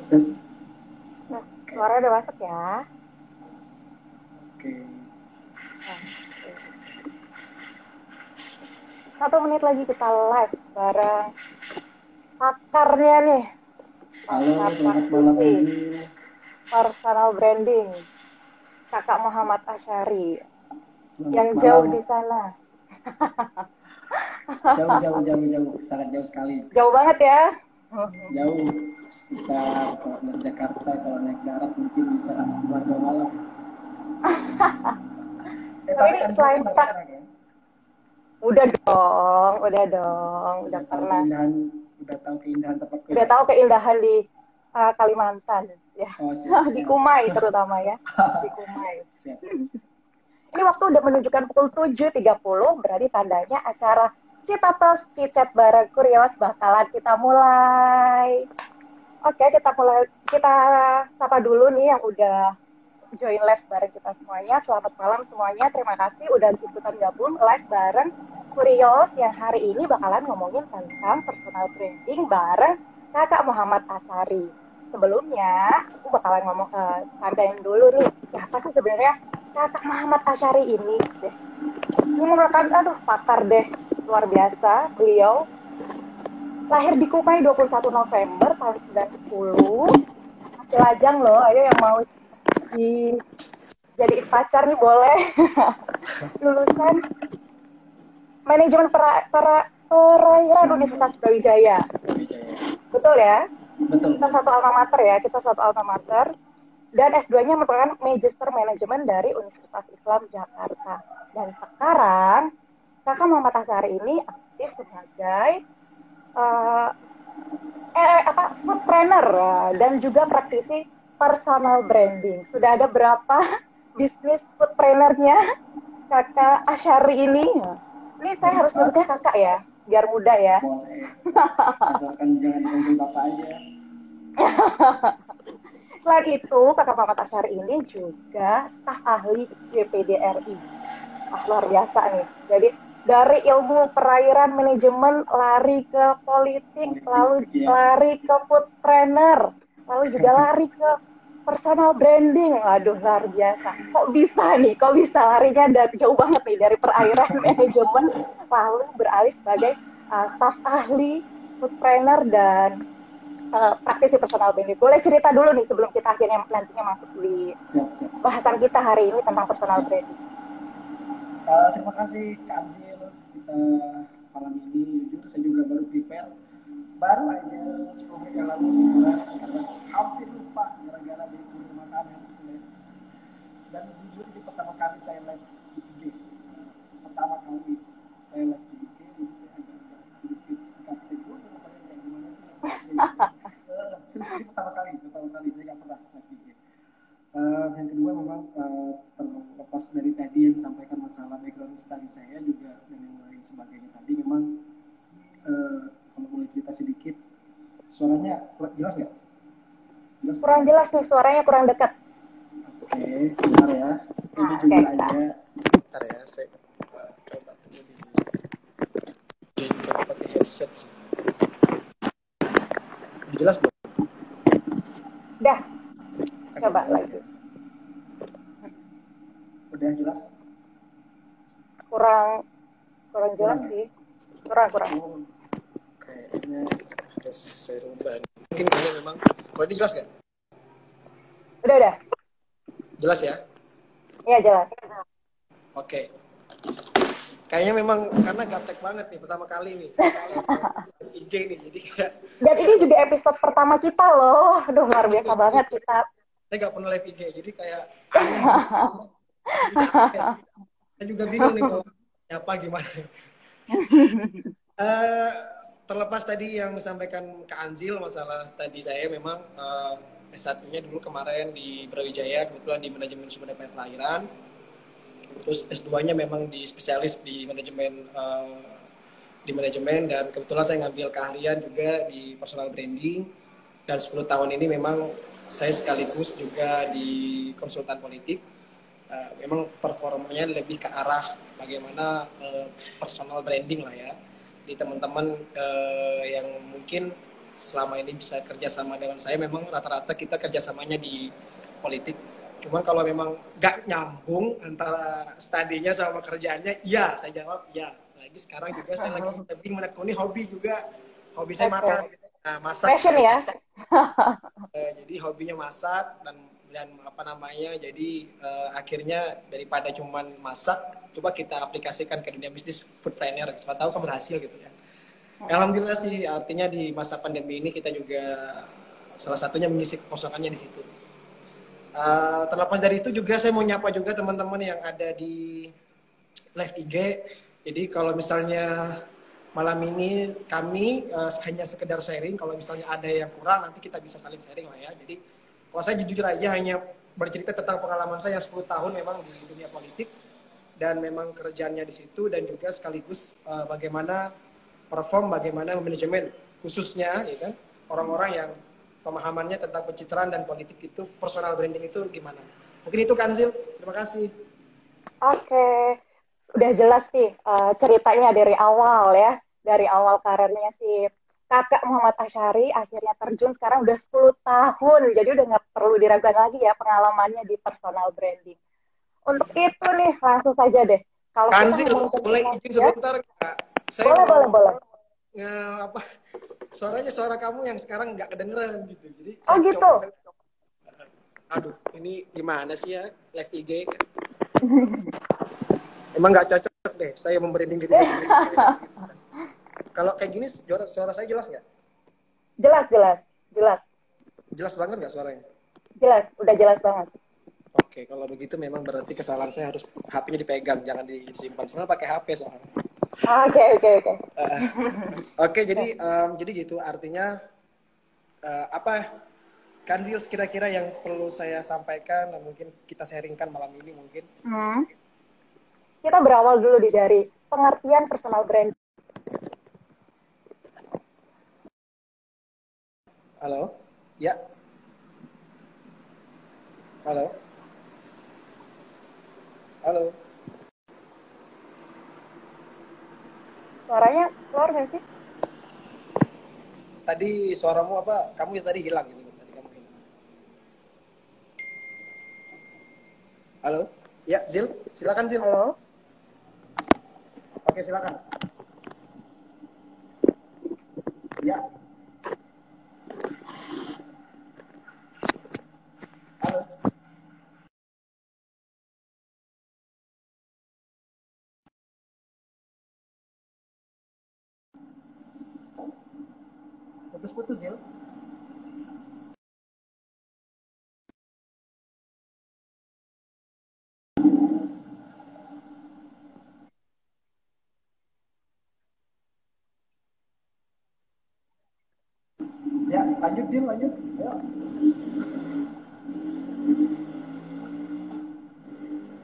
tes. Nah, suara udah masuk ya. Oke. Nah, 1 menit lagi kita live bareng pakarnya nih, Halo, pakar selamat malam praktisi Azil. personal branding, Kakak Muhammad Asyari Selamat yang jauh malam. di sana. Jauh, jauh, jauh, jauh. Sangat jauh sekali. Jauh banget ya. Jauh. Sekitar kalau dari Jakarta, kalau naik darat mungkin bisa 2 malam. Tapi Tapi ini Azil selain kan udah kita, pernah kan? udah dong, udah Udah tahu pernah, keindahan, udah tahu keindahan tempat udah kuliah. tahu keindahan di Kalimantan, ya, Oh, siap, di siap. Kumai terutama ya, di Kumai. Siap. Ini waktu udah menunjukkan pukul 7.30, berarti tandanya acara Citatos Cicat bareng Kurios bakalan kita mulai. Oke, kita sapa dulu nih yang udah join live bareng kita semuanya. Selamat malam semuanya, terima kasih udah ikutan gabung live bareng Kurios yang hari ini bakalan ngomongin tentang personal branding bareng Kakak Muhammad Asari. Sebelumnya, aku bakalan ngomong sampaikan dulu nih, siapa sih sebenarnya Kakak Muhammad Asyari ini deh. Ini merupakan pakar deh, luar biasa. Beliau lahir di Kumai 21 November tahun 90. Masih lajang loh, ayo yang mau dijadiin pacar nih boleh. Lulusan manajemen perairan Universitas Brawijaya. Betul ya? Betul. Kita satu alma mater ya, kita satu alma mater. Dan S2-nya merupakan Magister Manajemen dari Universitas Islam Jakarta. Dan sekarang, Kakak Muhammad Asari ini aktif sebagai food trainer dan juga praktisi personal branding. Sudah ada berapa bisnis food trainernya Kakak Asyari ini? Ini saya harus nyebutnya kakak ya, biar mudah ya. Boleh. Asalkan jangan dipanggil bapak aja. Selain itu, Kakak Muhammad Asyari ini juga staf ahli DPD RI. Luar biasa nih. Jadi dari ilmu perairan manajemen lari ke politik, lalu lari ke food trainer, lalu juga lari ke personal branding. Waduh, luar biasa. Kok bisa nih? Kok bisa larinya dari jauh banget nih dari perairan manajemen lalu beralih sebagai staf ahli food trainer dan praktisi personal branding. Boleh cerita dulu nih sebelum kita akhirnya nantinya masuk di bahasan kita hari ini tentang personal branding. Terima kasih Kak Azil. Kita malam ini jujur saya juga baru prepare, baru aja 10 menit yang lalu karena hampir lupa gara-gara di makanan. Dan jujur ini pertama kali saya live di IG. Pertama kali saya live di IG, jadi saya agak sedikit gaptek dulu rupanya kayak gimana sih. Ini pertama kali saya nggak pernah live di IG. Yang kedua memang terlepas dari tadi yang disampaikan masalah background study saya juga dan yang lain sebagainya tadi memang kalau boleh cerita sedikit, suaranya jelas nggak? Kurang jelas nih, suaranya kurang dekat. Oke, bentar ya. Ini jujur aja. Bentar ya, saya coba pakai headset sih. Jelas belum? Udah. Coba lagi. Udah jelas? Kurang jelas sih. Kurang. Kayaknya harus saya rubah. Mungkin karena memang, kalau ini jelas nggak? Udah. Jelas ya? Iya, jelas. Oke. Kayaknya memang karena gaptek banget nih pertama kali nih. IG nih, jadi kayak. Dan ini juga episode pertama kita loh. Aduh, luar biasa banget kita. Saya nggak pernah live IG, jadi kayak aneh. Saya juga bingung nih mau apa gimana. Terlepas tadi yang disampaikan Kak Anzil masalah studi saya, memang S1-nya dulu kemarin di Brawijaya, kebetulan di manajemen sumber daya perairan. Terus S2-nya memang di spesialis di manajemen dan kebetulan saya ngambil keahlian juga di personal branding. Dan 10 tahun ini memang saya sekaligus juga di konsultan politik. Memang performanya lebih ke arah bagaimana personal branding lah ya. Di teman-teman yang mungkin selama ini bisa kerjasama dengan saya, memang rata-rata kita kerjasamanya di politik. Cuman kalau memang nggak nyambung antara studinya sama kerjaannya, iya saya jawab iya. Lagi sekarang juga saya lagi lebih menekuni hobi juga. Hobi saya Oke. makan, nah, masak. Passion ya. Jadi hobinya masak dan apa namanya, jadi akhirnya daripada cuman masak, coba kita aplikasikan ke dunia bisnis food planner, siapa tahu kan berhasil gitu ya. Alhamdulillah sih, artinya di masa pandemi ini kita juga salah satunya mengisi kekosongannya di situ. Terlepas dari itu juga saya mau nyapa juga teman-teman yang ada di live IG. Jadi kalau misalnya malam ini kami hanya sekedar sharing, kalau misalnya ada yang kurang nanti kita bisa saling sharing lah ya. Jadi kalau saya jujur aja hanya bercerita tentang pengalaman saya yang 10 tahun memang di dunia politik dan memang kerjaannya di situ, dan juga sekaligus bagaimana perform, bagaimana manajemen khususnya ya kan orang-orang yang pemahamannya tentang pencitraan dan politik itu, personal branding itu gimana. Mungkin itu Kanzil, terima kasih. Oke, udah jelas sih ceritanya dari awal ya, dari awal karirnya si kakak Muhammad Asyari akhirnya terjun sekarang udah 10 tahun, jadi udah nggak perlu diragukan lagi ya pengalamannya di personal branding. Untuk itu nih langsung saja deh, kalau kita Kanzil, ngomong boleh tentang izin ya, sebentar Kak? Saya boleh boleh mau boleh. apa, suaranya suara kamu yang sekarang nggak kedengeran gitu. Jadi Oh saya gitu. coba, aduh ini gimana sih ya live IG. Emang nggak cocok deh saya membranding diri saya sendiri. Kalau kayak gini suara saya jelas nggak? Jelas jelas jelas Jelas banget nggak suaranya? jelas, udah jelas banget. Oke, kalau begitu memang berarti kesalahan saya harus HP-nya dipegang, jangan disimpan. Soalnya pakai HP soalnya. Oke oke oke. Oke, jadi gitu artinya apa Kanzil kira-kira yang perlu saya sampaikan dan mungkin kita sharingkan malam ini mungkin. Hmm. Kita berawal dulu dari pengertian personal brand. Halo? Ya. Halo? Halo? Suaranya keluar nggak sih? Tadi suaramu apa? Kamu tadi hilang gitu. Tadi kamu hilang. Halo? Ya, Zil. Silakan Zil. Halo? Oke, silakan. Ya. Halo. Putus-putus Zil. Ya, lanjut Zil, lanjut. Ayo.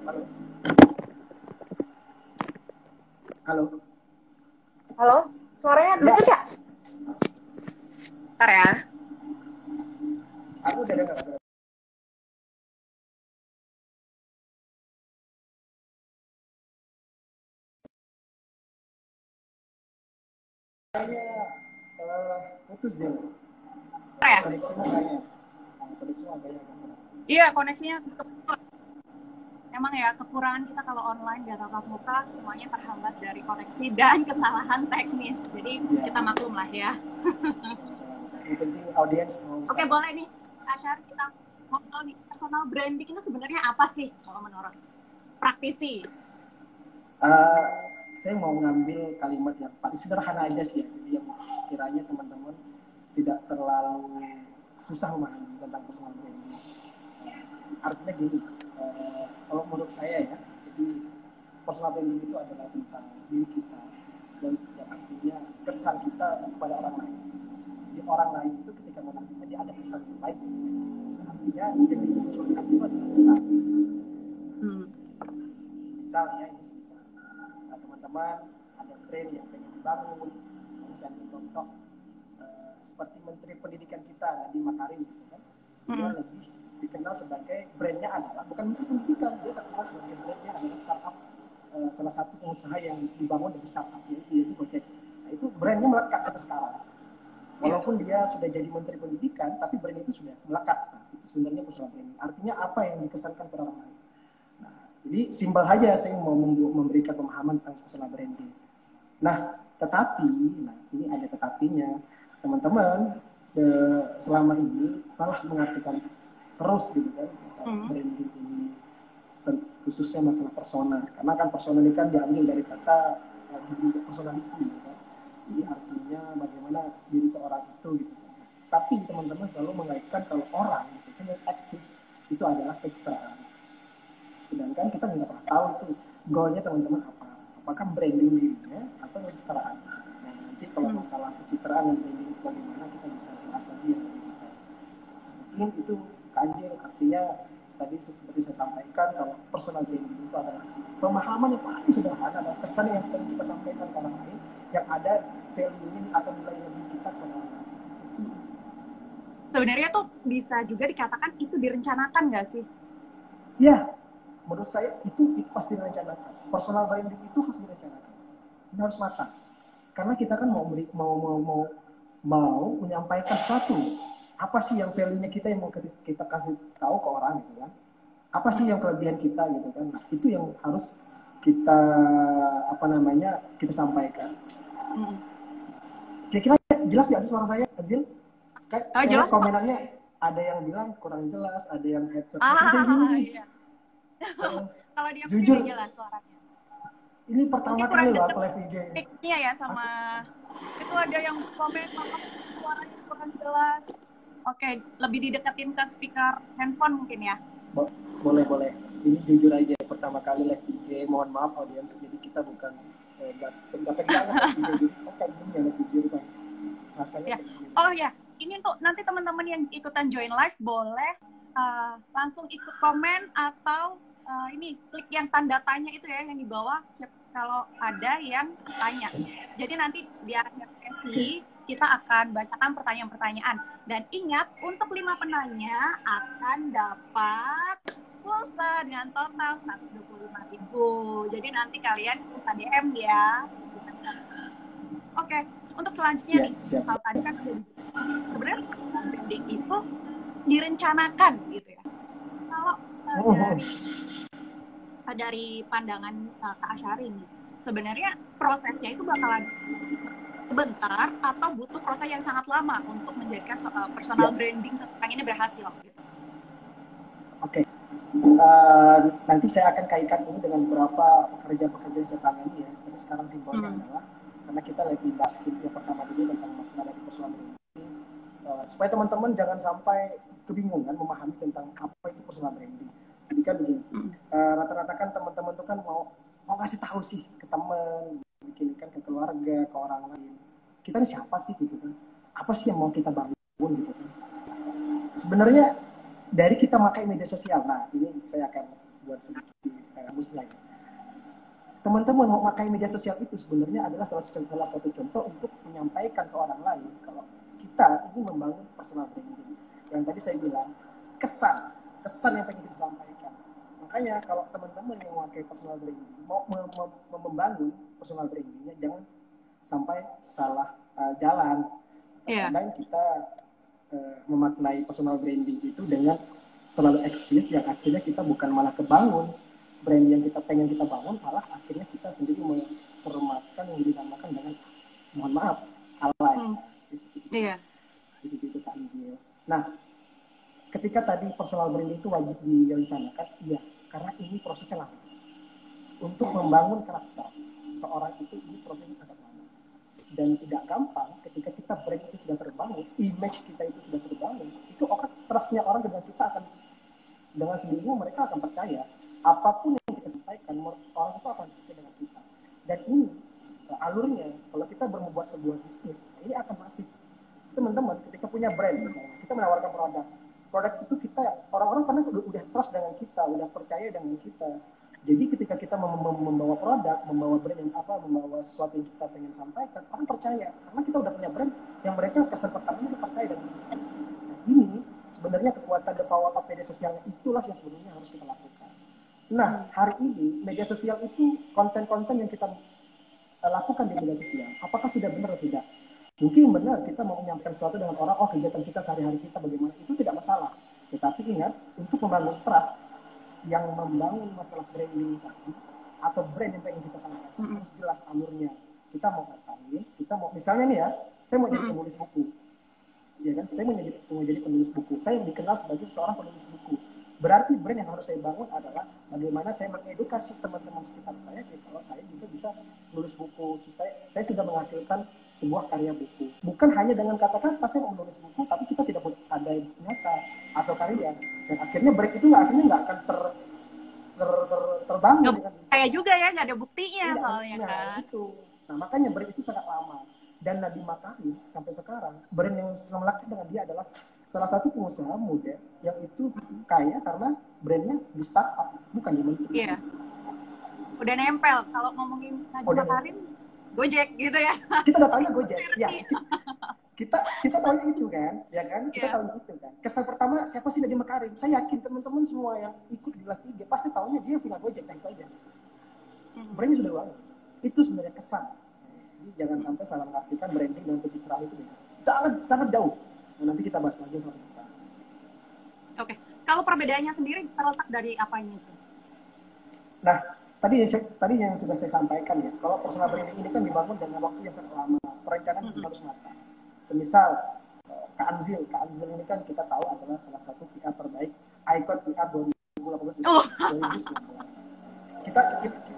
Halo. Halo. Halo? Suaranya Ya, deket ya? Bentar ya. aku udah dengar. Kayaknya putus Zil. Ya? Koneksinya kayaknya. Koneksinya agaknya. Iya, koneksinya emang ya kekurangan kita kalau online dan tatap muka semuanya terhambat dari koneksi dan kesalahan teknis. Jadi kita maklum lah ya. Yang penting audiens. Oke, boleh nih, Asyar, kita ngobrol nih, personal branding itu sebenarnya apa sih kalau menurut praktisi? Saya mau ngambil kalimat yang paling sederhana aja sih ya. Jadi yang kiranya teman-teman tidak terlalu susah memahami tentang personal branding. Artinya gini, kalau menurut saya ya, jadi personal branding itu adalah tentang diri kita dan yang artinya kesan kita kepada orang lain. Jadi orang lain itu ketika menangkapnya dia ada kesan yang baik. Artinya yang dimunculkan itu adalah kesan. Misalnya ini misal, teman-teman ada brand yang pengen dibangun, misalnya contoh seperti Menteri Pendidikan kita Nadiem Makarim gitu kan, dia lebih dikenal sebagai brandnya adalah bukan Menteri Pendidikan, dia terkenal sebagai brandnya adalah startup, salah satu pengusaha yang dibangun dari startup yaitu Gojek. Nah itu brandnya melekat sampai sekarang. Walaupun dia sudah jadi menteri pendidikan, tapi brand itu sudah melekat. Nah, itu sebenarnya personal branding. Artinya apa yang dikesankan pada orang lain. Nah, jadi simpel aja saya mau memberikan pemahaman tentang personal branding. Nah, tetapi, nah ini ada tetapinya, teman-teman selama ini salah mengartikan terus gitu kan masalah branding ini, khususnya masalah persona. Karena kan persona ini kan diambil dari kata personality gitu kan. Jadi artinya bagaimana diri seorang itu gitu. Tapi teman-teman selalu mengaitkan kalau orang gitu kan yang eksis itu adalah pencitraan. Sedangkan kita nggak pernah tahu tuh goalnya teman-teman apa. Apakah branding dirinya atau pencitraan. Nah, nanti kalau masalah pencitraan dan branding bagaimana kita bisa bahas lagi yang lebih detail. Mungkin itu kajian artinya tadi seperti saya sampaikan kalau personal branding itu adalah pemahaman yang paling sederhana dan kesan yang pengen kita sampaikan ke orang lain yang ada value atau nilai lebih kita kepada orang lain. Sebenarnya tuh bisa juga dikatakan itu direncanakan nggak sih? Ya, menurut saya itu pasti direncanakan. Personal branding itu harus direncanakan. Ini harus matang. Karena kita kan mau menyampaikan sesuatu. Apa sih yang value-nya kita yang mau kita kasih tahu ke orang gitu kan? Apa sih yang kelebihan kita gitu kan? Nah, itu yang harus kita kita sampaikan. Kira-kira jelas nggak sih suara saya, Azil? Kayak saya jelas, komenannya ada yang bilang kurang jelas, ada yang headset. Iya. Kalau dia jujur jelas suaranya. Ini pertama kali loh aku live IG. Iya ya sama itu ada yang komen suaranya kurang jelas. Oke, lebih dideketin ke speaker handphone mungkin ya. Boleh. Ini jujur aja pertama kali live IG. Mohon maaf audiens. Jadi kita bukan nggak pegangan video. Kayak gini ya live video kan. Rasanya. Ya. Oh ya, ini tuh nanti teman-teman yang ikutan join live boleh langsung ikut komen atau ini klik yang tanda tanya itu ya yang di bawah kalau ada yang tanya. Jadi nanti di akhir sesi kita akan bacakan pertanyaan-pertanyaan dan ingat untuk 5 penanya akan dapat pulsa dengan total 125.000. Jadi nanti kalian bisa DM ya. Oke, untuk selanjutnya nih, kalau tadi kan sebenarnya branding itu direncanakan gitu ya. Kalau dari pandangan Kak Asyari nih, sebenarnya prosesnya itu bakalan sebentar atau butuh proses yang sangat lama untuk menjadikan personal branding seseorang ini berhasil gitu. Oke. Nanti saya akan kaitkan ini dengan beberapa pekerjaan yang saya tangani ya. Tapi sekarang simpelnya adalah karena kita lagi bahas yang pertama dulu tentang makna dari personal branding. Supaya teman-teman jangan sampai kebingungan memahami tentang apa itu personal branding. Jadi kan begini, rata-rata kan teman-teman tuh kan mau ngasih tahu sih ke teman, bikin kan ke keluarga, ke orang lain. Kita ini siapa sih gitu kan? Apa sih yang mau kita bangun gitu kan? Sebenarnya dari kita pakai media sosial, nah ini saya akan buat sedikit musnah. Teman-teman mau pakai media sosial itu sebenarnya adalah salah satu contoh untuk menyampaikan ke orang lain kalau kita ini membangun personal branding. Yang tadi saya bilang kesan yang pengen kita sampaikan. Makanya kalau teman-teman yang memakai personal branding mau membangun personal brandingnya jangan sampai salah jalan. Kadang kita memaknai personal branding itu dengan terlalu eksis yang akhirnya kita bukan malah kebangun brand yang kita pengen kita bangun, malah akhirnya kita sendiri mempermakan yang dinamakan dengan mohon maaf alay. Iya. Jadi itu Kak Anjil. Nah, ketika tadi personal branding itu wajib direncanakan, iya, karena ini prosesnya lama. Untuk membangun karakter seorang itu ini prosesnya sangat lama dan tidak gampang. Ketika kita brand itu sudah terbangun, image kita itu sudah terbangun, itu trustnya orang dengan kita akan dengan sendirinya mereka akan percaya apapun yang kita sampaikan orang itu akan percaya dengan kita. Dan ini alurnya kalau kita membuat sebuah bisnis ini akan masif. Teman-teman ketika punya brand misalnya kita menawarkan produk itu kita orang-orang karena udah trust dengan kita, udah percaya dengan kita. Jadi ketika kita membawa produk, membawa brand yang membawa sesuatu yang kita pengen sampaikan, orang percaya karena kita udah punya brand yang mereka kesan pertamanya udah percaya dengan kita. Nah, ini sebenarnya kekuatan the power of media sosialnya itulah yang sebenarnya harus kita lakukan. Nah, hari ini media sosial itu konten-konten yang kita lakukan di media sosial, apakah sudah benar atau tidak? Mungkin benar kita mau menyampaikan sesuatu dengan orang, oh kegiatan kita sehari-hari kita bagaimana, itu tidak masalah. Tetapi ingat, untuk membangun trust, yang membangun masalah branding tadi, atau brand yang pengen kita sampaikan, harus jelas alurnya. Kita mau ngapain, kita mau, misalnya nih ya, saya mau jadi penulis buku. Ya kan? Saya mau jadi penulis buku. Saya dikenal sebagai seorang penulis buku. Berarti brand yang harus saya bangun adalah bagaimana saya mengedukasi teman-teman sekitar saya, kalau saya juga bisa menulis buku. Saya sudah menghasilkan sebuah karya buku. Bukan hanya dengan kata-kata saya mau menulis buku, tapi kita tidak ada nyata atau karya. Dan akhirnya brand itu nggak akan terbangun. Kayak juga ya, nggak ada buktinya soalnya kan. Itu. Nah makanya brand itu sangat lama. Dan Nadiem Makarim sampai sekarang, brand yang melekat dengan dia adalah salah satu pengusaha muda yang itu kaya karena brandnya di startup, bukan di menteri. Iya. Udah nempel. Kalau ngomongin Nadiem Makarim, Gojek gitu ya. Kita udah tahu Gojek. Ya. Kita tahu itu kan, ya kan? Kita tahu itu kan. Kesan pertama siapa sih Nadiem Makarim? Saya yakin teman-teman semua yang ikut di Live IG pasti tahunya dia punya Gojek, dan itu aja. Brandnya sudah bangun. Itu sebenarnya kesan. Jadi jangan sampai salah mengartikan branding dan pencitraan itu beda. Sangat jauh. Nah, nanti kita bahas lagi soal itu. Oke. Kalau perbedaannya sendiri terletak dari apanya itu? Nah, tadi yang sudah saya sampaikan ya. Kalau personal branding ini kan dibangun dengan waktu yang sangat lama. Perencanaan harus matang. Semisal Kak Anzil ini kan kita tahu adalah salah satu PR terbaik, ikon PR 2018 2019.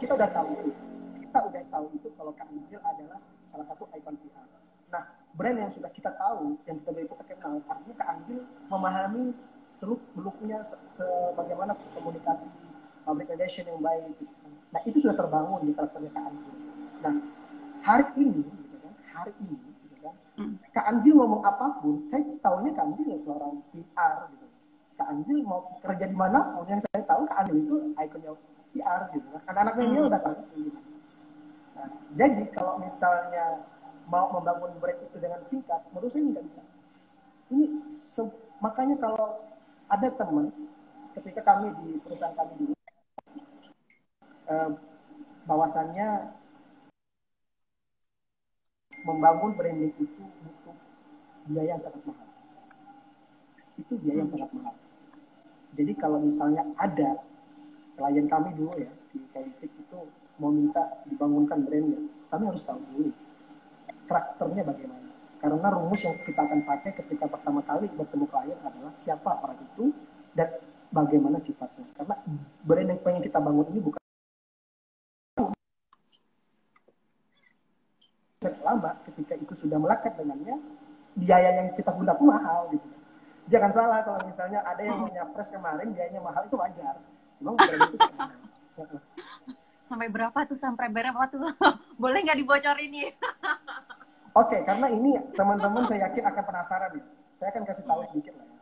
Kita udah tahu itu. Kalau Kak Anzil adalah salah satu ikon PR. Nah, brand yang sudah kita tahu, yang kita begitu terkenal, artinya Kak Anzil memahami seluk-beluknya bagaimana komunikasi, public relation yang baik. Nah, itu sudah terbangun di karakternya Kak Anzil. Nah, hari ini, Kak Anzil ngomong apapun, saya tahunya Kak Anzil seorang PR gitu. Kak Anzil mau kerja di mana pun yang saya tahu Kak Anzil itu ikonnya PR gitu. Anak-anak milenial udah tahu gitu. Nah, jadi kalau misalnya mau membangun brand itu dengan singkat, menurut saya nggak bisa. Makanya kalau ada teman, ketika kami di perusahaan kami dulu, bahwasannya membangun branding itu butuh biaya yang sangat mahal. Itu biaya yang sangat mahal. Jadi kalau misalnya ada klien kami dulu ya di Politik itu mau minta dibangunkan brandnya, kami harus tahu dulu karakternya bagaimana. Karena rumus yang kita akan pakai ketika pertama kali bertemu klien adalah siapa orang itu dan bagaimana sifatnya. Karena brand yang pengen kita bangun ini bukan lama, ketika itu sudah melekat dengannya, biaya yang kita guna pun mahal gitu. Jangan salah kalau misalnya ada yang mau nyapres kemarin biayanya mahal, itu wajar. Memang brand itu sampai berapa tuh? Boleh nggak dibocorin nih? Oke, karena ini teman-teman saya yakin akan penasaran ya. Saya akan kasih tahu sedikit lah ya.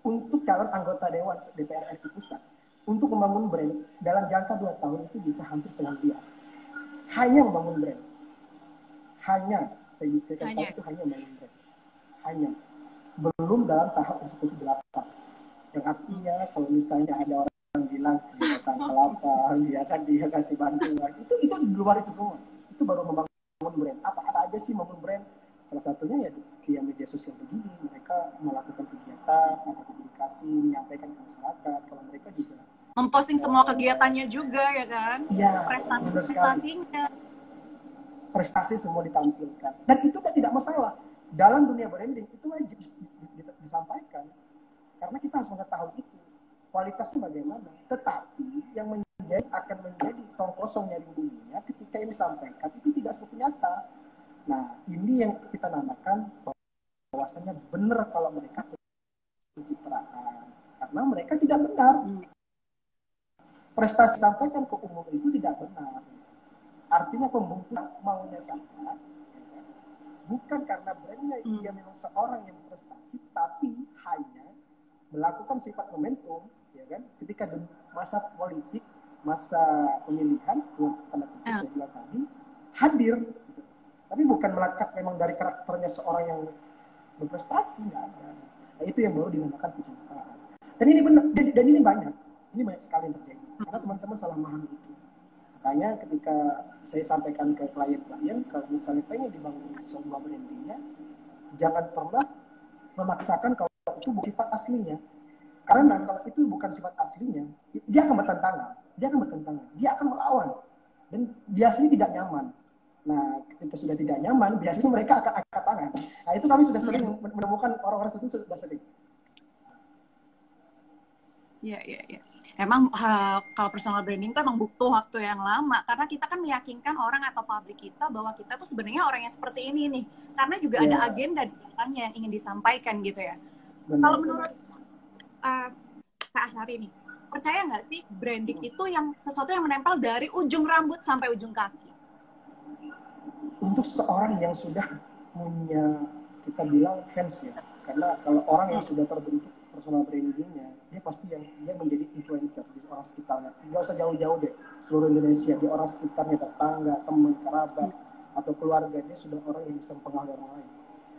Untuk calon anggota Dewan DPR RI Pusat, untuk membangun brand dalam jangka 2 tahun itu bisa hampir setengah miliar. Hanya membangun brand. Hanya, saya kasih tahu itu hanya membangun brand. Hanya. Belum dalam tahap eksekusi di lapangan. Yang artinya kalau misalnya ada orang bilang dia datang ke lapangan, dia kasih bantuan, itu di luar itu semua. Itu baru membangun brand. Apa aja sih membangun brand? Salah satunya ya via media sosial begini, mereka melakukan kegiatan, ada publikasi, menyampaikan ke masyarakat. Kalau mereka juga memposting semua kegiatannya juga ya kan? Iya, prestasinya. Prestasi semua ditampilkan. Dan itu kan tidak masalah. Dalam dunia branding itu wajib disampaikan. Karena kita harus mengetahui itu. Kualitasnya bagaimana. Tetapi yang akan menjadi tong kosong nyari bunyinya ketika ini disampaikan itu tidak seperti nyata. Nah, ini yang kita namakan bahwasanya benar kalau mereka pencitraan. Karena mereka tidak benar. Prestasi sampaikan ke umum itu tidak benar. Artinya pembungkus maunya sama. Bukan karena brandnya dia memang seorang yang berprestasi, tapi hanya melakukan sifat momentum, ya kan? Ketika masa politik, masa pemilihan, tanda kutip saya bilang tadi, hadir. Gitu. Tapi bukan melekat memang dari karakternya seorang yang berprestasi, nggak ada. Nah, itu yang baru dinamakan pencitraan. Dan ini benar, dan ini banyak sekali yang terjadi. Karena teman-teman salah memahami itu. Makanya ketika saya sampaikan ke klien-klien, kalau misalnya pengen dibangun sebuah brandingnya, jangan pernah memaksakan kalau itu bukan sifat aslinya. Karena kalau itu bukan sifat aslinya, dia akan bertentangan, dia akan melawan, dan biasanya tidak nyaman. Nah, ketika sudah tidak nyaman, biasanya mereka akan angkat tangan. Nah, itu kami sudah sering menemukan orang-orang itu sudah sering. Iya. Emang kalau personal branding itu emang butuh waktu yang lama, karena kita kan meyakinkan orang atau publik kita bahwa kita tuh sebenarnya orang yang seperti ini nih, karena juga ada agenda di belakangnya yang ingin disampaikan gitu ya. Kalau menurut Kak Asyari nih, percaya nggak sih branding itu yang sesuatu yang menempel dari ujung rambut sampai ujung kaki? Untuk seorang yang sudah punya, kita bilang fans ya, karena kalau orang yang sudah terbentuk personal brandingnya, dia pasti dia menjadi influencer di orang sekitarnya. Nggak usah jauh-jauh deh, seluruh Indonesia, di orang sekitarnya, tetangga, teman, kerabat, atau keluarga, dia sudah orang yang bisa mempengaruhi orang lain.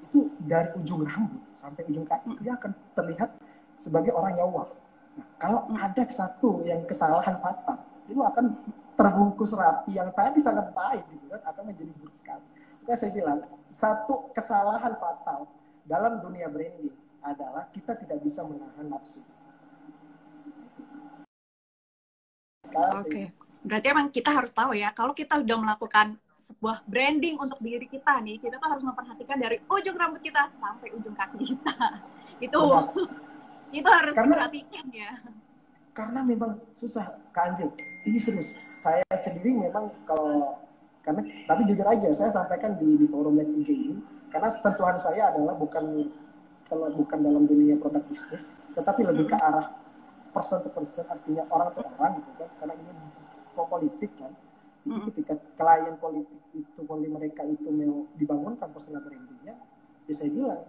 Itu dari ujung rambut sampai ujung kaki, dia akan terlihat sebagai orang yang wah. Nah, kalau ada satu yang kesalahan fatal, itu akan terbungkus rapi yang tadi sangat baik gitu kan, akan menjadi buruk sekali. Maka saya bilang, satu kesalahan fatal dalam dunia branding adalah kita tidak bisa menahan nafsu. Oke. Berarti emang kita harus tahu ya, kalau kita udah melakukan sebuah branding untuk diri kita nih, kita tuh harus memperhatikan dari ujung rambut kita sampai ujung kaki kita. Itu harus diperhatikan ya. Karena memang susah, Kak Anjil. Ini serius. Saya sendiri memang tapi jujur aja, saya sampaikan di forum Net IG ini, karena sentuhan saya adalah bukan dalam dunia produk bisnis, tetapi lebih ke arah person to person, artinya orang to orang gitu kan, karena ini politik kan. Jadi ketika klien politik itu, mereka itu mau dibangunkan personal brandingnya, ya saya bilang,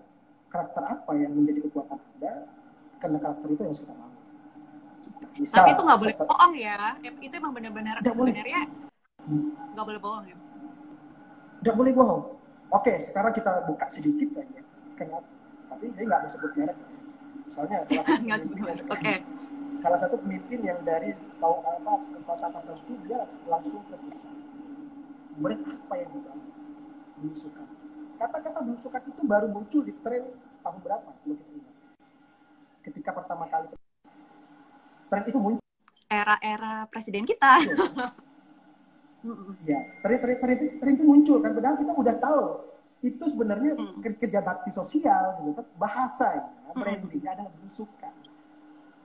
karakter apa yang menjadi kekuatan Anda, karena karakter itu yang harus kita bangun. Misal, tapi itu nggak boleh bohong ya, itu emang benar-benar sebenarnya nggak boleh bohong ya. Nggak boleh bohong. Oke, sekarang kita buka sedikit saja. Kenapa? Tapi saya nggak mau sebut merek. Misalnya salah satu pemimpin yang dari kota tertentu, dia langsung ke pusat. Brand apa yang dibangun? Belusukan. Kata-kata belusukan itu baru muncul di tren tahun berapa? Ketika pertama kali tren itu muncul. Era presiden kita. Ya, tren itu muncul kan, padahal kita udah tahu itu sebenarnya kerja bakti sosial gitu kan, bahasanya brandingnya adalah belusukan.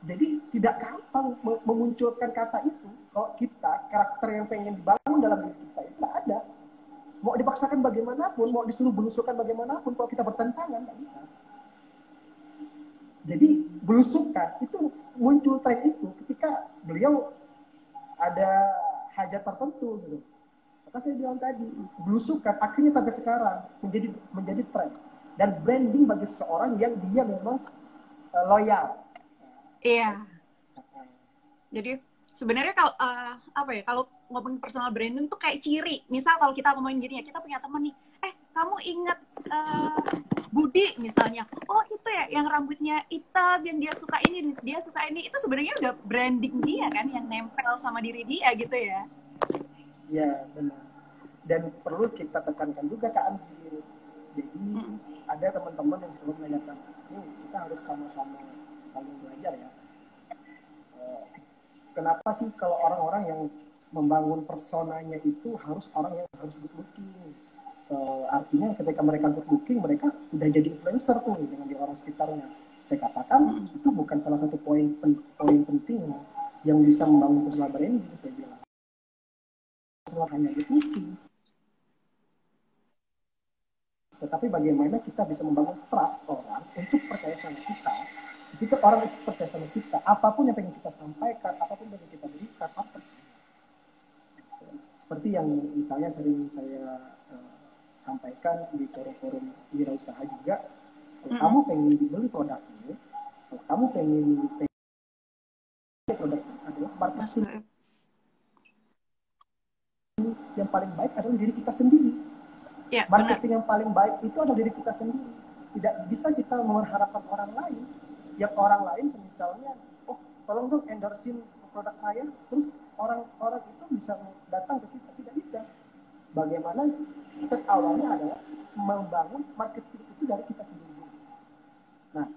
Jadi tidak gampang memunculkan kata itu kalau kita karakter yang pengen dibangun dalam diri kita itu nggak ada. Mau dipaksakan bagaimanapun, mau disuruh belusukan bagaimanapun, kalau kita bertentangan nggak bisa. Jadi belusukan itu muncul tren itu ketika beliau ada hajat tertentu gitu. Maka saya bilang tadi, belusukan akhirnya sampai sekarang menjadi tren dan branding bagi seseorang yang dia memang loyal. Iya. Jadi sebenarnya kalau kalau ngomongin personal branding tuh kayak ciri. Misal kalau kita ngomongin dirinya, kita punya teman nih, kamu ingat Budi misalnya, oh itu ya yang rambutnya hitam, yang dia suka ini, itu sebenarnya udah branding dia kan, yang nempel sama diri dia gitu ya. Ya benar. Dan perlu kita tekankan juga Kak Anzil. Jadi ada teman-teman yang selalu menanyakan, kita harus sama-sama saling belajar ya. Kenapa sih kalau orang-orang yang membangun personanya itu harus orang yang harus good looking? Artinya ketika mereka good looking, mereka udah jadi influencer tuh dengan di orang sekitarnya. Saya katakan itu bukan salah satu poin penting yang bisa membangun personal branding, saya bilang. Hanya good looking. Tetapi bagaimana kita bisa membangun trust orang untuk percaya sama kita. Ketika orang itu percaya sama kita, apapun yang pengen kita sampaikan, apapun yang pengen kita berikan, seperti yang misalnya sering saya sampaikan di forum-forum wirausaha juga, kalau kamu pengen dibeli produk ini, kalau kamu pengen produk adalah marketing. Yang paling baik adalah diri kita sendiri. Ya, marketing benar. Yang paling baik itu adalah diri kita sendiri. Tidak bisa kita mengharapkan orang lain. Yang orang lain misalnya, tolong dong endorsein produk saya, terus orang-orang itu bisa datang ke kita? Tidak bisa. Bagaimana step awalnya adalah membangun marketing itu dari kita sendiri. Nah,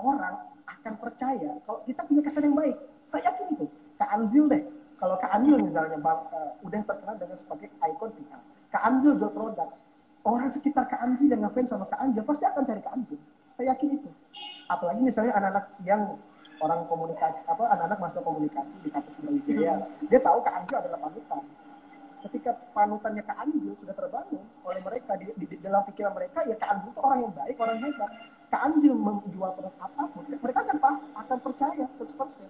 orang akan percaya kalau kita punya kesan yang baik. Saya yakin itu. Kak Anzil deh. Kalau Kak Anzil misalnya udah terkenal dengan sebagai ikon PR. Kak Anzil jual produk. Orang sekitar Kak Anzil yang ngefans sama Kak Anzil pasti akan cari Kak Anzil. Saya yakin itu. Apalagi misalnya anak-anak yang orang komunikasi, anak-anak masa komunikasi di kampus Brawijaya, dia tahu Kak Anzil adalah panutan. Ketika panutannya Kak Anzil sudah terbangun oleh mereka di dalam pikiran mereka, ya Kak Anzil itu orang yang baik, orang yang hebat. Kak Anzil menjual produk apapun, mereka akan percaya 100%.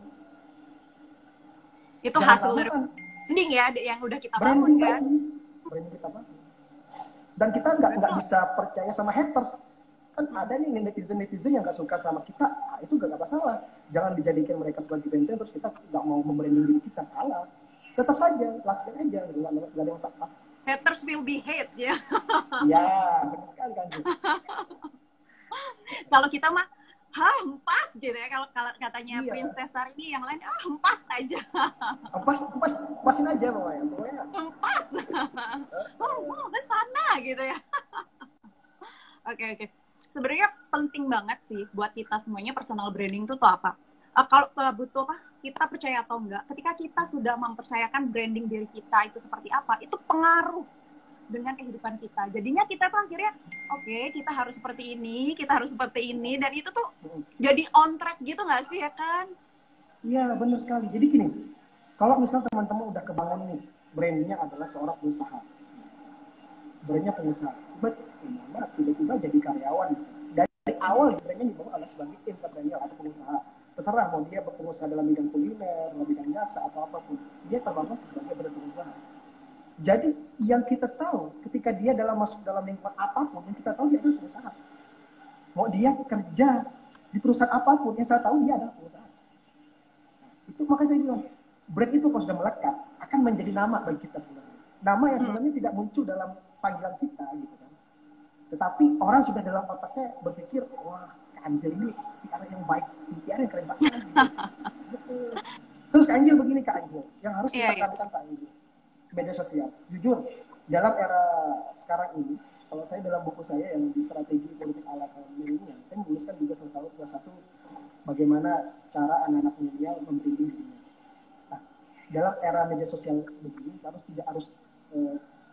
Itu Jangan hasil dari branding ya yang udah kita bangun branding kan. Branding kita bangun. Dan kita nggak bisa percaya sama haters. Kan ada nih netizen yang nggak suka sama kita, itu nggak masalah. Jangan dijadikan mereka sebagai benteng terus kita nggak mau membranding diri kita, salah. Tetap saja, lakukan aja, nggak ada yang salah. Haters will be hate ya. Ya, benar sekali kan. Kalau kita mah, hempas gitu ya. Kalau katanya Iya. Princess Sarini yang lain, hempas aja. Pasin aja pokoknya. Hempas. Ke sana gitu ya. Oke. Sebenarnya penting banget sih buat kita semuanya personal branding itu tuh apa? Kalau butuh apa? Kita percaya atau enggak? Ketika kita sudah mempercayakan branding diri kita itu seperti apa, itu pengaruh dengan kehidupan kita. Jadinya kita tuh akhirnya, oke, kita harus seperti ini, dan itu tuh jadi on track gitu nggak sih ya kan? Iya, benar sekali. Jadi gini, kalau misal teman-teman udah kebangun nih, brandnya adalah seorang pengusaha. Brandnya pengusaha. Tiba-tiba jadi karyawan. Dari awal brandnya dibangun adalah sebagai entrepreneur atau pengusaha. Terserah mau dia berpengusaha dalam bidang kuliner, dalam bidang jasa atau apapun, dia terbangun sebagai pengusaha. Jadi yang kita tahu ketika dia masuk dalam lingkungan apapun, yang kita tahu dia adalah pengusaha. Mau dia kerja di perusahaan apapun, yang saya tahu dia adalah pengusaha. Itu makanya saya bilang, brand itu kalau sudah melekat akan menjadi nama bagi kita sebenarnya. Nama yang sebenarnya tidak muncul dalam panggilan kita gitu kan. Tetapi orang sudah dalam otaknya berpikir, wah, Kak Anzil ini PR yang baik, PR yang keren banget. Gitu. Terus Kak Anzil begini, Kak Anzil, yang harus kita lakukan Kak Anzil, media sosial. Jujur, dalam era sekarang ini, kalau saya dalam buku saya yang di strategi politik ala kaum milenial, saya menuliskan juga salah satu bagaimana cara anak-anak milenial membranding dirinya. Nah, dalam era media sosial begini, harus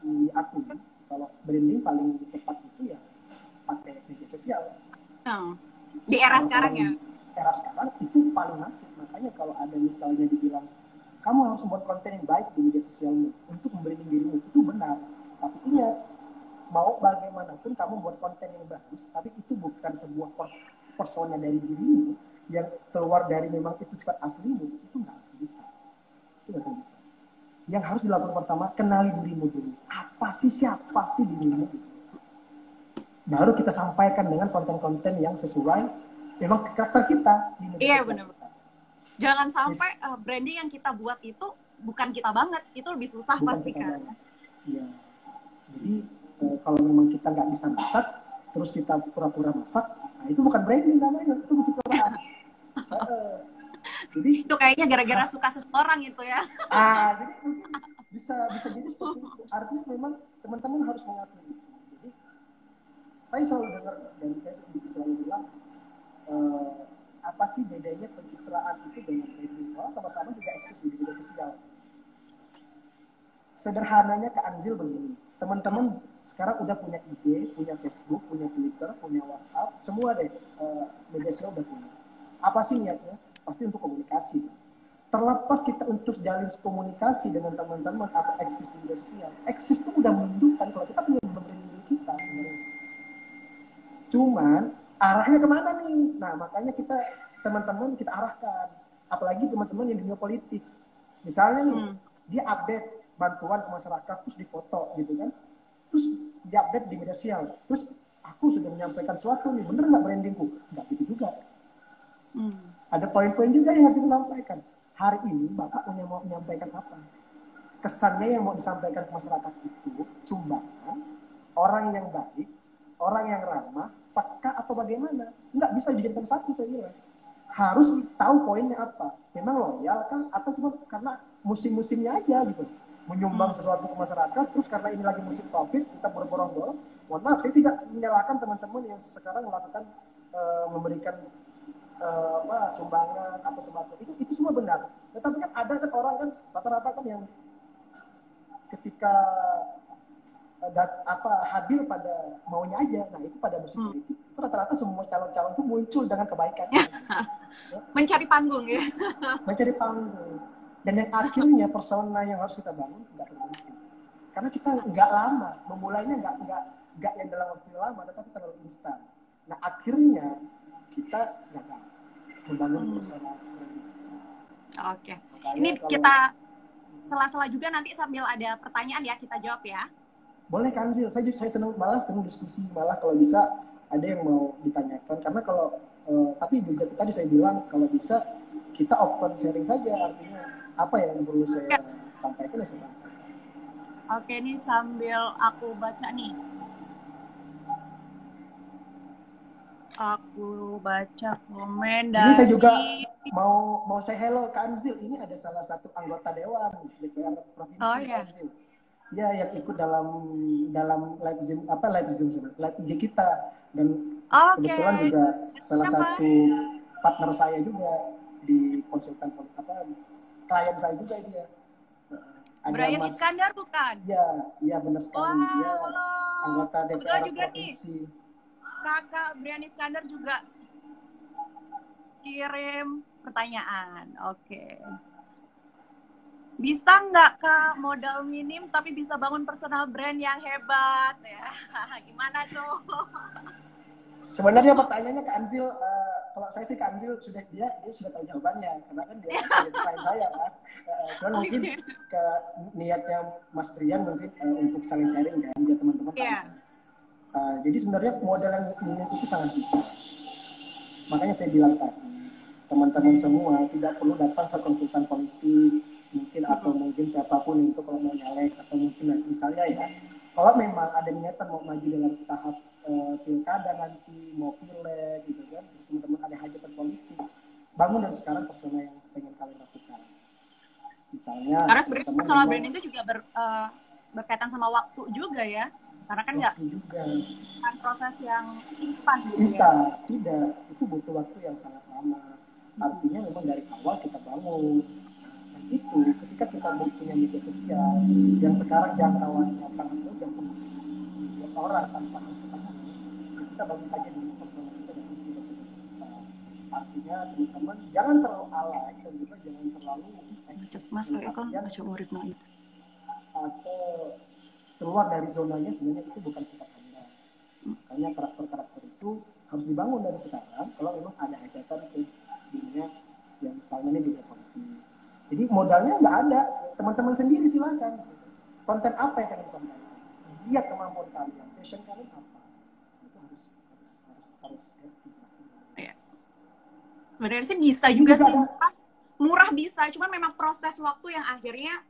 diakui kalau branding paling tepat itu ya pakai media sosial. Di era sekarang ya. Era sekarang itu paling masif. Makanya kalau ada misalnya dibilang kamu harus membuat konten yang baik di media sosialmu untuk membranding dirimu, itu benar. Tapi ingat, mau bagaimanapun kamu buat konten yang bagus, tapi itu bukan sebuah persona dari dirimu yang keluar dari memang itu sifat aslimu, itu nggak bisa. Itu nggak bisa. Yang harus dilakukan pertama, kenali dirimu dulu. Siapa sih dirimu? Baru kita sampaikan dengan konten-konten yang sesuai memang karakter kita di media sosial. Benar. Jangan sampai branding yang kita buat itu bukan kita banget, itu lebih susah pasti kan. Iya. Jadi kalau memang kita nggak bisa masak, terus kita pura-pura masak, nah itu bukan branding namanya, itu bukan kesalahan. Jadi itu kayaknya gara-gara suka seseorang itu ya. Jadi mungkin bisa jadi seperti itu. Artinya memang teman-teman harus mengakui. Jadi saya selalu dengar dan saya selalu bilang, apa sih bedanya pencitraan itu dengan branding? Sama-sama juga eksis di media sosial. Sederhananya ke Anzil begini, teman-teman sekarang udah punya IG, punya Facebook, punya Twitter, punya WhatsApp, semua deh media sosial udah punya. Apa sih niatnya? Pasti untuk komunikasi. Terlepas kita untuk jalin komunikasi dengan teman-teman atau eksis di media sosial, eksis itu udah menunjukkan kalau kita punya branding diri kita sebenarnya. Cuman arahnya kemana nih? Nah makanya kita teman-teman kita arahkan, apalagi teman-teman yang di dunia politik. Misalnya nih, dia update bantuan ke masyarakat terus difoto gitu kan, terus diupdate di media sosial, terus aku sudah menyampaikan sesuatu nih, bener nggak brandingku? Nggak gitu juga. Ada poin-poin juga yang harus disampaikan. Hari ini Bapak mau menyampaikan apa? Kesannya yang mau disampaikan ke masyarakat itu sumbangan, orang yang baik, orang yang ramah, peka atau bagaimana? Nggak bisa dijadikan satu saya kira. harus tahu poinnya apa. Memang loyal kan atau cuma karena musim-musimnya aja gitu. Menyumbang sesuatu ke masyarakat, terus karena ini lagi musim Covid, kita borong-borong. Mohon maaf, saya tidak menyalahkan teman-teman yang sekarang melakukan memberikan sumbangan atau sembako. Itu semua benar. Tetapi kan ada kan orang kan rata-rata kan yang ketika hadir pada maunya aja. Nah, itu pada musim politik itu rata-rata semua calon-calon itu muncul dengan kebaikan. Mencari panggung ya. Mencari panggung. Dan yang akhirnya persona yang harus kita bangun nggak terbentuk. Karena kita nggak lama, memulainya nggak yang dalam waktu lama, tetapi terlalu instan. Nah, akhirnya kita gagal membangun persona. Oke. Ini kita sela-sela juga nanti sambil ada pertanyaan ya, kita jawab ya. Boleh kan Zil, saya senang diskusi, malah kalau bisa ada yang mau ditanyakan, karena kalau tapi juga tadi saya bilang kalau bisa kita open sharing saja, artinya apa yang perlu saya sampaikan ya saya sampaikan. Oke, ini sambil aku baca nih. Aku baca komen dari... Ini saya juga mau say hello ke Anzil. Ini ada salah satu anggota Dewan DPR Provinsi Anzil. Ya, yang ikut dalam live Zoom live IG kita, dan kebetulan juga salah satu partner saya juga di konsultan klien saya juga dia. Brian Iskandar bukan? Ya benar sekali. Dia anggota DPR Provinsi. Kakak Brian Iskandar juga kirim pertanyaan. Oke. Bisa nggak Kak modal minim tapi bisa bangun personal brand yang hebat ya? Gimana tuh? Sebenarnya pertanyaannya ke Anzil, kalau saya sih ke Anzil dia sudah tahu jawabannya, karena kan dia klien saya kan. Cuman mungkin ke niatnya Mas Brian mungkin untuk saling sharing kan biar teman-teman. Jadi sebenarnya modal yang minim itu sangat bisa. Makanya saya bilang tadi, teman-teman semua tidak perlu datang ke konsultan politik mungkin atau mungkin siapapun itu kalau mau nyalek, atau mungkin misalnya ya kalau memang ada niatan mau maju dalam tahap pilkada nanti, mau pileg gitu kan, terus teman-teman ada hajatan politik, bangun dari sekarang persona yang pengen kalian lakukan. Misalnya karena personal brand itu juga berkaitan sama waktu juga ya, karena kan nggak kan proses yang instan gitu ya. Tidak, itu butuh waktu yang sangat lama. Artinya memang dari awal kita bangun. Itu ketika kita punya media sosial yang sekarang jangkauannya sangat mudah untuk orang tanpa harus kita bangun saja dulu persona kita dan media sosial kita. Artinya teman-teman jangan terlalu alay dan juga jangan terlalu eksis atau keluar dari zonanya. Sebenarnya itu bukan sifat Anda. Makanya karakter-karakter itu harus dibangun dari sekarang kalau memang ada hajatan ke dunia yang misalnya ini dunia politik. Jadi modalnya nggak ada, teman-teman sendiri silakan. Konten apa yang kalian sampaikan? Lihat kemampuan kalian, passion kalian apa? Itu harus. Ya. Sebenarnya sih bisa juga sih, murah bisa, cuman memang proses waktu yang akhirnya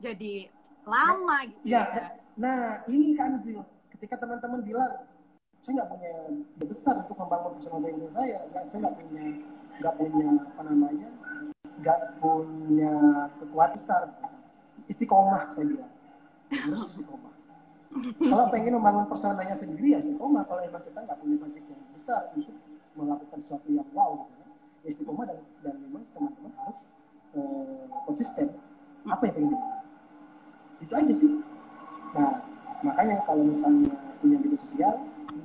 jadi lama gitu ya. Nah ini kan Zil, ketika teman-teman bilang saya nggak punya besar untuk membangun personal branding saya nggak punya nggak punya kekuatan besar. Istiqomah saya bilang, harus istiqomah. Kalau pengen membangun personanya sendiri ya istiqomah. Kalau emang kita nggak punya budget yang besar untuk melakukan sesuatu yang wow, ya istiqomah dan memang teman-teman harus konsisten. Apa yang pengen dibangun? Itu aja sih. Nah makanya kalau misalnya punya media sosial,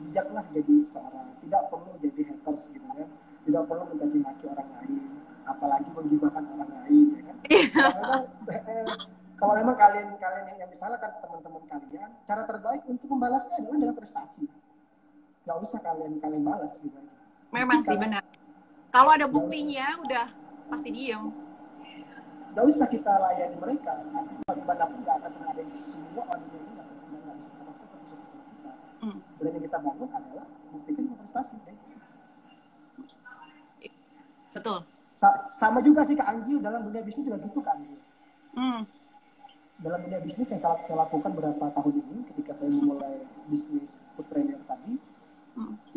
bijaklah jadi seorang, tidak perlu jadi haters gitu kan, tidak perlu mencaci maki orang lain, apalagi menggibahkan orang lain ya kan. Kalau memang kalian yang disalahkan teman-teman kalian, cara terbaik untuk membalasnya adalah dengan prestasi. Nggak usah kalian balas gitu. Memang sih benar. Kalau ada buktinya udah pasti diem. Nggak usah kita layani mereka. Bagaimanapun nggak akan ada semua orang yang nggak bisa kita maksa ke sosial kita. Dan yang kita bangun adalah buktikan prestasi. Betul. Sama juga sih Kak Anjil, dalam dunia bisnis juga gitu Kak Anjil. Dalam dunia bisnis yang saya lakukan beberapa tahun ini, ketika saya memulai bisnis food trainer tadi,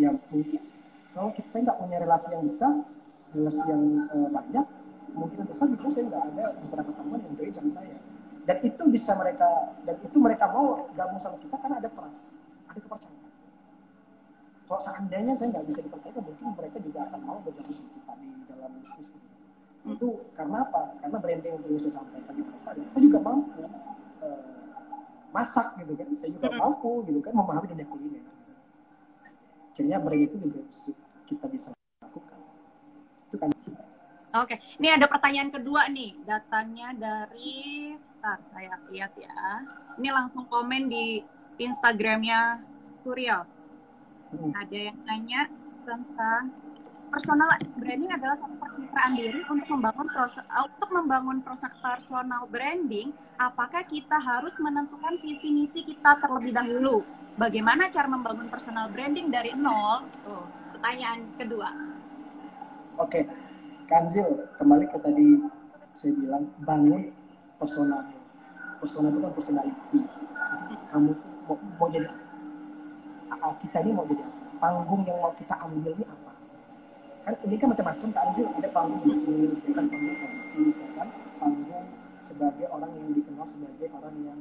ya mungkin kalau saya nggak punya relasi yang besar viewers yang banyak, kemungkinan besar gitu saya nggak ada beberapa teman yang join sama saya. Dan itu mereka mau gabung sama kita karena ada trust, ada kepercayaan. Kalau seandainya saya nggak bisa dipercaya, mungkin mereka juga akan mau bergabung sama kita di dalam bisnis ini. Itu karena apa? Karena branding yang perlu saya sampaikan di mereka, saya juga mampu masak gitu kan, saya juga mampu gitu kan memahami dunia kuliner. Akhirnya brand itu juga kita bisa lakukan. Itu kan. Oke, ini ada pertanyaan kedua nih, datangnya dari, saya lihat ya, ini langsung komen di Instagramnya Surya. Ada yang nanya tentang personal branding adalah suatu pencitraan diri untuk membangun personal branding. Apakah kita harus menentukan visi misi kita terlebih dahulu? Bagaimana cara membangun personal branding dari nol? Tuh, pertanyaan kedua. Oke. Kanzil, kembali ke tadi saya bilang bangun persona. Persona itu kan personality. Kamu tuh mau jadi apa? Kita ini mau jadi apa? Panggung yang mau kita ambil ini apa? Kan ini kan macam-macam Kanzil. Ada panggung bisnis, kan panggung politik, kan panggung sebagai orang yang dikenal sebagai orang yang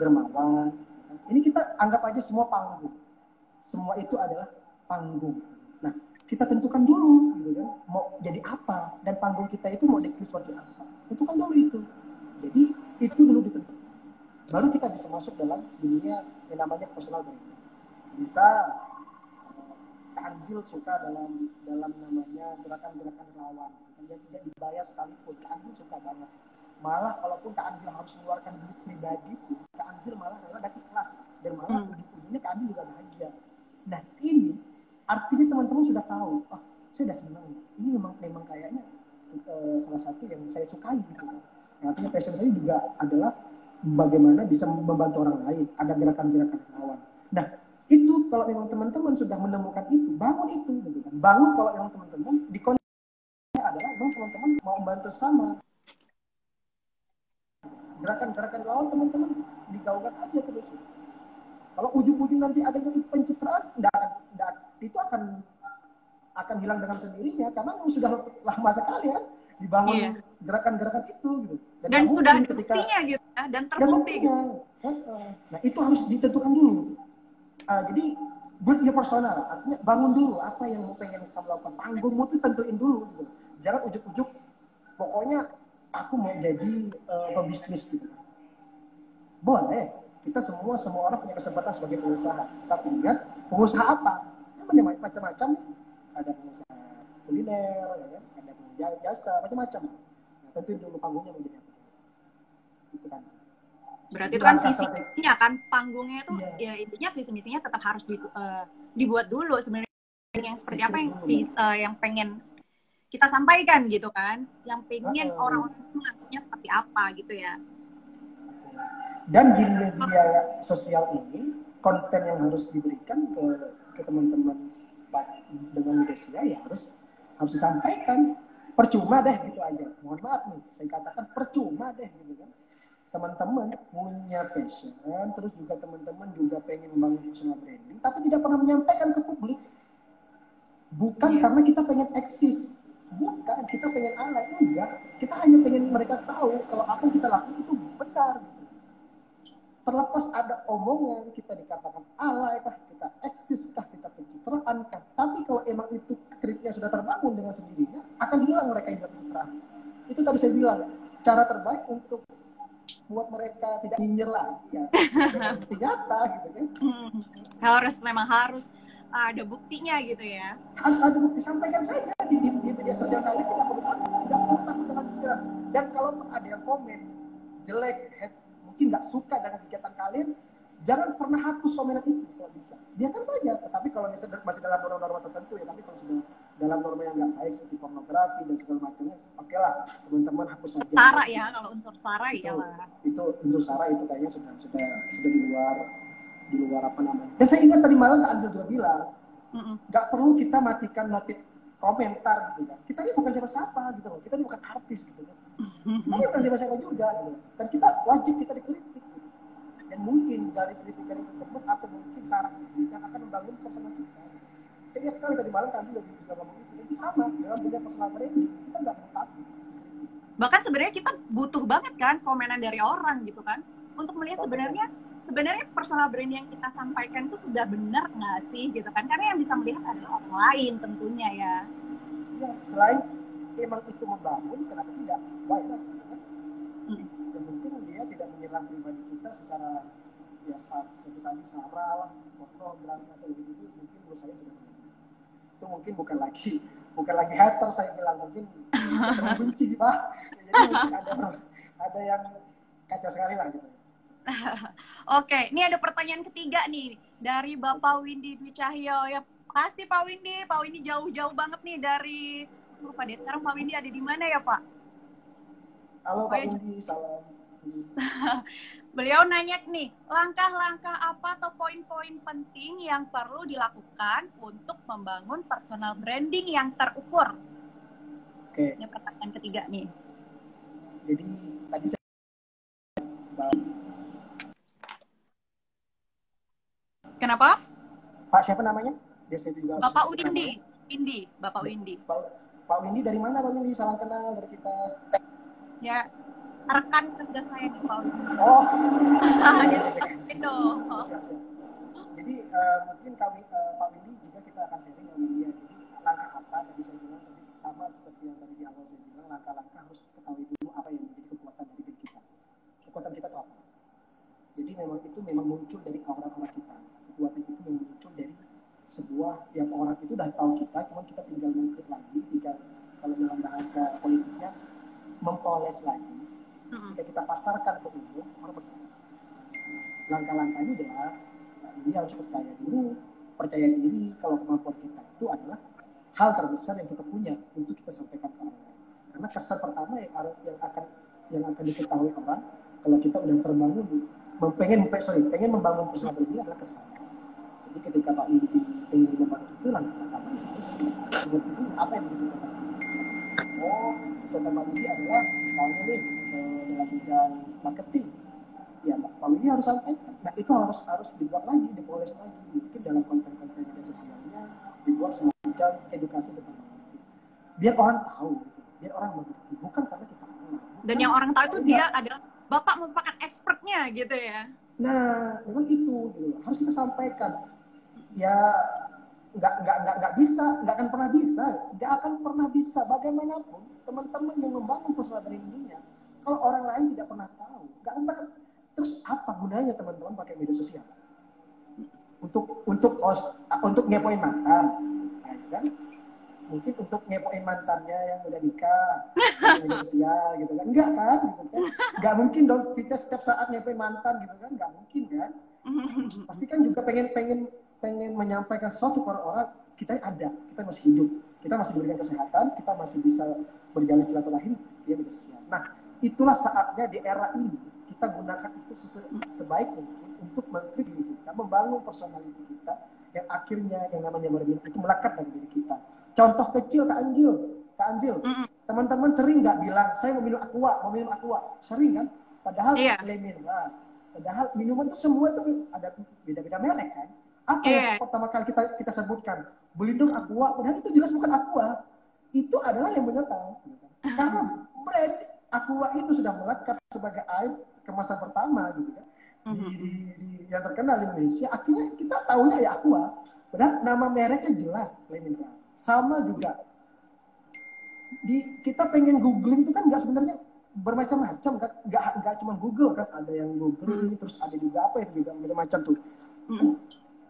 dermawan. Ini kita anggap aja semua panggung. Semua itu adalah panggung. Nah, kita tentukan dulu gitu kan, mau jadi apa, dan panggung kita itu mau dikris seperti apa, tentukan dulu itu. Jadi itu dulu ditentukan, baru kita bisa masuk dalam dunia yang namanya personal branding. Misal Kak Anzil suka dalam namanya gerakan-gerakan relawan yang tidak dibayar sekalipun, Kak Anzil suka banget. Malah kalaupun Kak Anzil harus mengeluarkan duit pribadi, Kak Anzil malah rela datang kelas, dan malah ujung-ujungnya Kak Anzil juga bahagia. Nah ini artinya teman-teman sudah tahu, saya sudah senang. Ini memang kayaknya salah satu yang saya sukai gitu. Artinya passion saya juga adalah bagaimana bisa membantu orang lain. Ada gerakan-gerakan relawan. Nah, itu kalau memang teman-teman sudah menemukan itu, bangun itu gitu kan. Bangun kalau memang teman-teman di konsepnya adalah memang teman-teman mau membantu sama. Gerakan-gerakan relawan teman-teman digaungkan aja terus. Kalau ujung-ujung nanti ada yang itu pencitraan, itu akan hilang dengan sendirinya karena sudah lama sekali kan dibangun gerakan-gerakan itu gitu. Dan sudah buktinya gitu ya, dan terbukti gitu. Nah itu harus ditentukan dulu. Jadi build your personal, artinya bangun dulu apa yang mau pengen kamu lakukan, panggungmu tuh tentuin dulu gitu. Jangan ujuk-ujuk pokoknya aku mau jadi pebisnis gitu. Boleh, kita semua orang punya kesempatan sebagai pengusaha. Tapi ingat, pengusaha apa? Macam-macam. Ada pengusaha kuliner, ya kan? Ada pengusaha jasa, macam-macam. Nah, tentuin dulu panggungnya mau jadi apa. Itu kan. Berarti itu kan visi misinya kan, panggungnya itu ya intinya visi misinya tetap harus dibuat dulu sebenarnya, yang seperti apa yang yang pengen kita sampaikan gitu kan, yang pengen orang-orang itu menganggapnya seperti apa gitu ya. Dan di media sosial ini konten yang harus diberikan ke teman-teman dengan media sosial ya harus disampaikan. Percuma deh gitu aja. Mohon maaf nih, saya katakan percuma deh gitu kan. Teman-teman punya passion, terus juga teman-teman juga pengen membangun personal branding, tapi tidak pernah menyampaikan ke publik. Bukan karena kita pengen eksis, bukan kita pengen alay, enggak. Kita hanya pengen mereka tahu kalau apa yang kita lakukan itu benar. Terlepas ada omongan, kita dikatakan alay kah, kita eksis kah, kita pencitraan kah. Tapi kalau emang itu kritiknya sudah terbangun dengan sendirinya, akan hilang mereka yang pencitraan. Itu tadi saya bilang, cara terbaik untuk buat mereka tidak nyinyir lagi ya. Bukti nyata gitu kan. Memang harus ada buktinya gitu ya. Harus ada bukti, sampaikan saja di media sosial kalian, tidak perlu takut dengan pikiran. Dan kalaupun ada yang komen jelek, mungkin nggak suka dengan kegiatan kalian, jangan pernah hapus komenan itu kalau bisa. Biarkan saja. Tetapi kalau misalnya masih dalam norma-norma tertentu ya, tapi kalau sudah dalam norma yang nggak baik seperti pornografi dan segala macamnya, oke lah teman-teman hapus saja. Sara ya, kalau unsur sara ya lah. Itu unsur sara itu kayaknya sudah di luar apa namanya. Dan saya ingat tadi malam Kak Anzil juga bilang, nggak perlu kita matikan notif komentar gitu kan. Kita ini bukan siapa-siapa gitu loh. Kita ini bukan artis gitu kan. Kita ini bukan siapa-siapa juga gitu. Dan kita wajib kita dikritik gitu. Dan mungkin dari kritikan itu tersebut atau mungkin saran itu yang akan membangun personal kita. serius sekali tadi malam kami juga ngomong itu. Jadi sama dalam dunia personal branding kita nggak perlu takut. Bahkan sebenarnya kita butuh banget kan komenan dari orang gitu kan untuk melihat sebenarnya personal brand yang kita sampaikan itu sudah benar nggak sih gitu kan, karena yang bisa melihat adalah orang lain tentunya ya. Ya, selain emang itu membangun, kenapa tidak? Why not? Kan? Yang penting dia tidak menyerang pribadi kita secara biasa, seperti tadi sara lah, pornografi atau gitu, mungkin menurut saya sudah benar. Itu mungkin bukan lagi hater, saya bilang mungkin benci Pak. Jadi mungkin ada yang kacau sekali lah gitu. Oke, ini ada pertanyaan ketiga nih dari Bapak Windy Dwi Cahyo. Ya, kasih Pak Windy. Pak Windy jauh-jauh banget nih dari lupa deh. Sekarang Pak Windy ada di mana ya Pak? Halo Pak Windy, salam. Beliau nanya nih, langkah-langkah apa atau poin-poin penting yang perlu dilakukan untuk membangun personal branding yang terukur? Oke. Ini pertanyaan ketiga nih. Jadi tadi saya Kenapa? Pak siapa namanya? Biasa juga. Bapak Windy. Bapak Windy. Pak Windy dari mana Pak Windy? Salam kenal dari kita. Ya, rekan kerja saya di Pak Windy. Oh. Itu. Siap. Jadi mungkin kami Pak Windy juga kita akan sharing sama dia. Jadi langkah apa tadi saya bilang tadi sama seperti yang tadi di awal saya bilang, langkah-langkah harus ketahui dulu apa yang menjadi kekuatan dari diri kita. Kekuatan kita itu apa? Jadi memang muncul dari aura-aura kita. Kekuatan itu muncul dari sebuah yang orang itu udah tahu kita, cuma kita tinggal mengukir lagi, kalau dalam bahasa politiknya mempoles lagi. Jika kita pasarkan ke umum, orang percaya. Langkah-langkahnya jelas. Ini harus percaya diri kalau kemampuan kita itu adalah hal terbesar yang kita punya untuk kita sampaikan ke orang. Karena kesan pertama yang akan diketahui orang kalau kita udah terbangun pengen membangun personal branding adalah kesan. Jadi ketika Pak Windy pengen membangun itu langkah pertama harus mengerti dulu apa yang menjadi kekuatan. Oh, kekuatan Pak Windy adalah misalnya nih dalam bidang marketing. Ya, Pak Windy harus sampaikan. Nah, itu harus dibuat lagi, dipoles lagi. Mungkin dalam konten-konten media sosialnya dibuat semacam edukasi tentang marketing. Biar orang tahu, gitu. Biar orang mengerti. Bukan karena kita kenal. Dan yang orang tahu itu dia adalah Bapak merupakan expertnya gitu ya. Nah, memang itu gitu. Harus kita sampaikan. Ya nggak bisa, nggak akan pernah bisa bagaimanapun teman-teman yang membangun personal brandingnya. Kalau orang lain tidak pernah tahu, nggak akan pernah. Terus apa gunanya teman-teman pakai media sosial? Untuk ngepoin mantan, nah, kan? Mungkin untuk ngepoin mantannya yang udah nikah di media sosial gitu kan? Enggak kan? Gitu kan? Nggak mungkin dong kita setiap saat ngepoin mantan gitu kan? Nggak mungkin kan? Pasti kan juga pengen menyampaikan sesuatu kepada orang, kita ada, kita masih hidup, kita masih diberikan kesehatan, kita masih bisa berjalan silaturahim via media sosial. Nah, itulah saatnya di era ini kita gunakan itu sebaik mungkin untuk mengkritik diri kita, membangun personality kita yang akhirnya yang namanya branding itu melekat dari diri kita. Contoh kecil Kak Anzil, teman-teman sering nggak bilang saya mau minum aqua, sering kan? Padahal padahal minuman itu semua itu ada beda-beda merek kan? Apa yang pertama kali kita sebutkan? Beli dong aqua, padahal itu jelas bukan aqua. Itu adalah yang menyerang. Karena brand aqua itu sudah melekat sebagai air kemasan pertama gitu kan. Di yang terkenal di Indonesia, akhirnya kita tahunya ya aqua. Padahal nama mereknya jelas, mineral. Sama juga. Kita pengen googling itu kan nggak sebenarnya bermacam-macam kan, nggak cuma Google kan, ada yang googling, terus ada juga apa itu juga macam-macam tuh.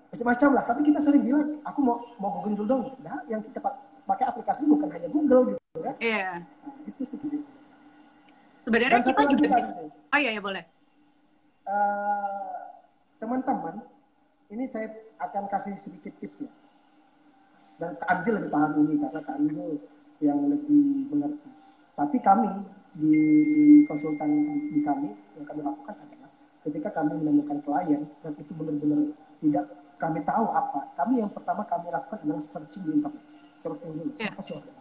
Macam-macam lah, tapi kita sering bilang aku mau googling dulu dong. Nah, yang kita pakai aplikasi bukan hanya Google gitu kan. Iya. Nah, itu sih gitu. Sebenarnya kita juga bisa. Oh iya, boleh. Teman-teman, ini saya akan kasih sedikit tips ya. Dan Kak Anzil lebih paham ini karena Kak Anzil yang lebih mengerti. Tapi kami di konsultan di kami yang kami lakukan adalah ketika kami menemukan klien dan itu benar-benar tidak kami tahu apa, yang pertama kami lakukan adalah searching di internet, surfing dulu, siapa sih orang.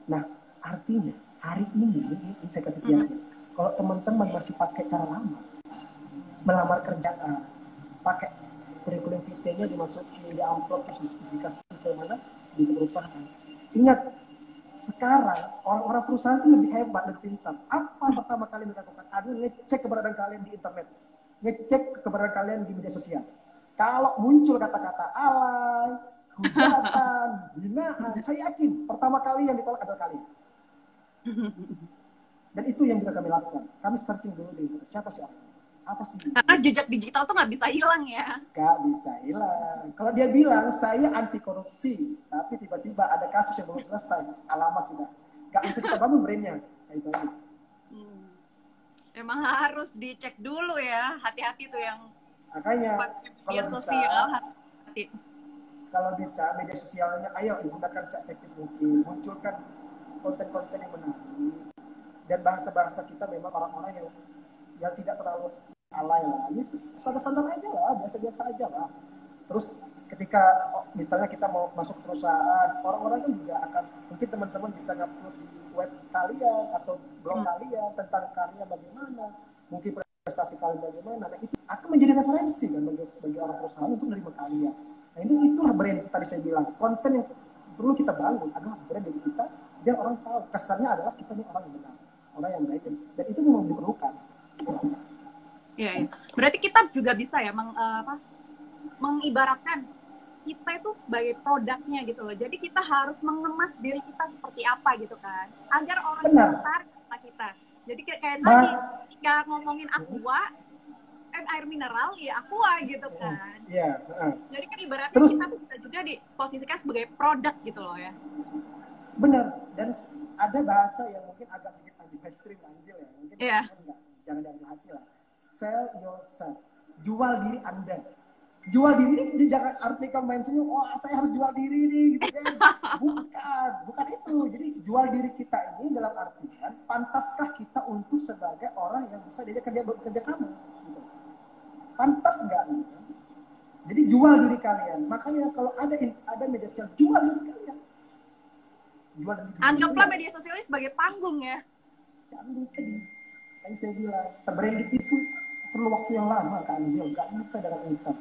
Nah, artinya hari ini saya kasih kiasnya, kalau teman-teman masih pakai cara lama, melamar kerjaan, pakai kurikulum VT-nya dimasukin di amplop terus dikasih ke mana di perusahaan. Ingat, sekarang orang-orang perusahaan itu lebih hebat dan pintar. Apa pertama kali mereka lakukan? Adalah ngecek keberadaan kalian di internet, ngecek keberadaan kalian di media sosial. Kalau muncul kata-kata alay, hujatan, hinaan, saya yakin pertama kali yang ditolak adalah kalian. Dan itu yang bisa kami lakukan. Kami searching dulu di internet, siapa sih orang? Apa sih? Karena jejak digital tuh nggak bisa hilang ya. Gak bisa hilang. Kalau dia bilang saya anti korupsi, tapi tiba-tiba ada kasus yang belum selesai, alamat sudah. Gak bisa kita bangun brandnya. Nah, itu aja. Emang harus dicek dulu ya, hati-hati tuh yang Makanya media kalau sosial. bisa, Hati. kalau bisa media sosialnya, ayo digunakan seefektif mungkin, munculkan konten-konten yang menarik dan bahasa-bahasa kita memang orang-orang yang tidak terlalu alay lah, ini standar-standar aja lah, biasa-biasa aja lah. Terus ketika misalnya kita mau masuk perusahaan, orang-orang kan juga akan, mungkin teman-teman bisa ngupload di web kalian atau blog kalian tentang karya bagaimana, mungkin prestasi kalian bagaimana. Nah, itu akan menjadi referensi kan bagi orang perusahaan untuk menerima kalian. Nah, itulah brand tadi saya bilang, konten yang perlu kita bangun adalah brand dari kita, biar orang tahu kesannya adalah kita ini orang yang benar, orang yang baik, dan itu memang diperlukan. Iya, iya. Berarti kita juga bisa ya mengibaratkan kita itu sebagai produknya gitu loh. Jadi kita harus mengemas diri kita seperti apa gitu kan, agar orang tertarik sama kita. Jadi kayak tadi ketika ngomongin aqua, air mineral ya aqua gitu kan. Iya. Jadi kan ibaratnya terus, kita bisa juga diposisikan sebagai produk gitu loh ya. Benar. Dan ada bahasa yang mungkin agak sedikit anti-mainstream Anzil ya. Mungkin jangan diambil hati lah. Sell yourself. Jual diri Anda. Jual diri ini jangan artikan mentionnya, wah saya harus jual diri nih gitu kan. Bukan itu. Jadi jual diri kita ini dalam artian pantaskah kita untuk sebagai orang yang bisa diajak bekerja sama gitu. Pantas nggak? Jadi jual diri kalian. Makanya kalau ada media sosial, jual diri kalian. Anggaplah media sosial ini sebagai panggung ya. Panggung tadi. Kayak saya bilang, terbranding itu perlu waktu yang lama Kak Anzil, nggak bisa dalam instan.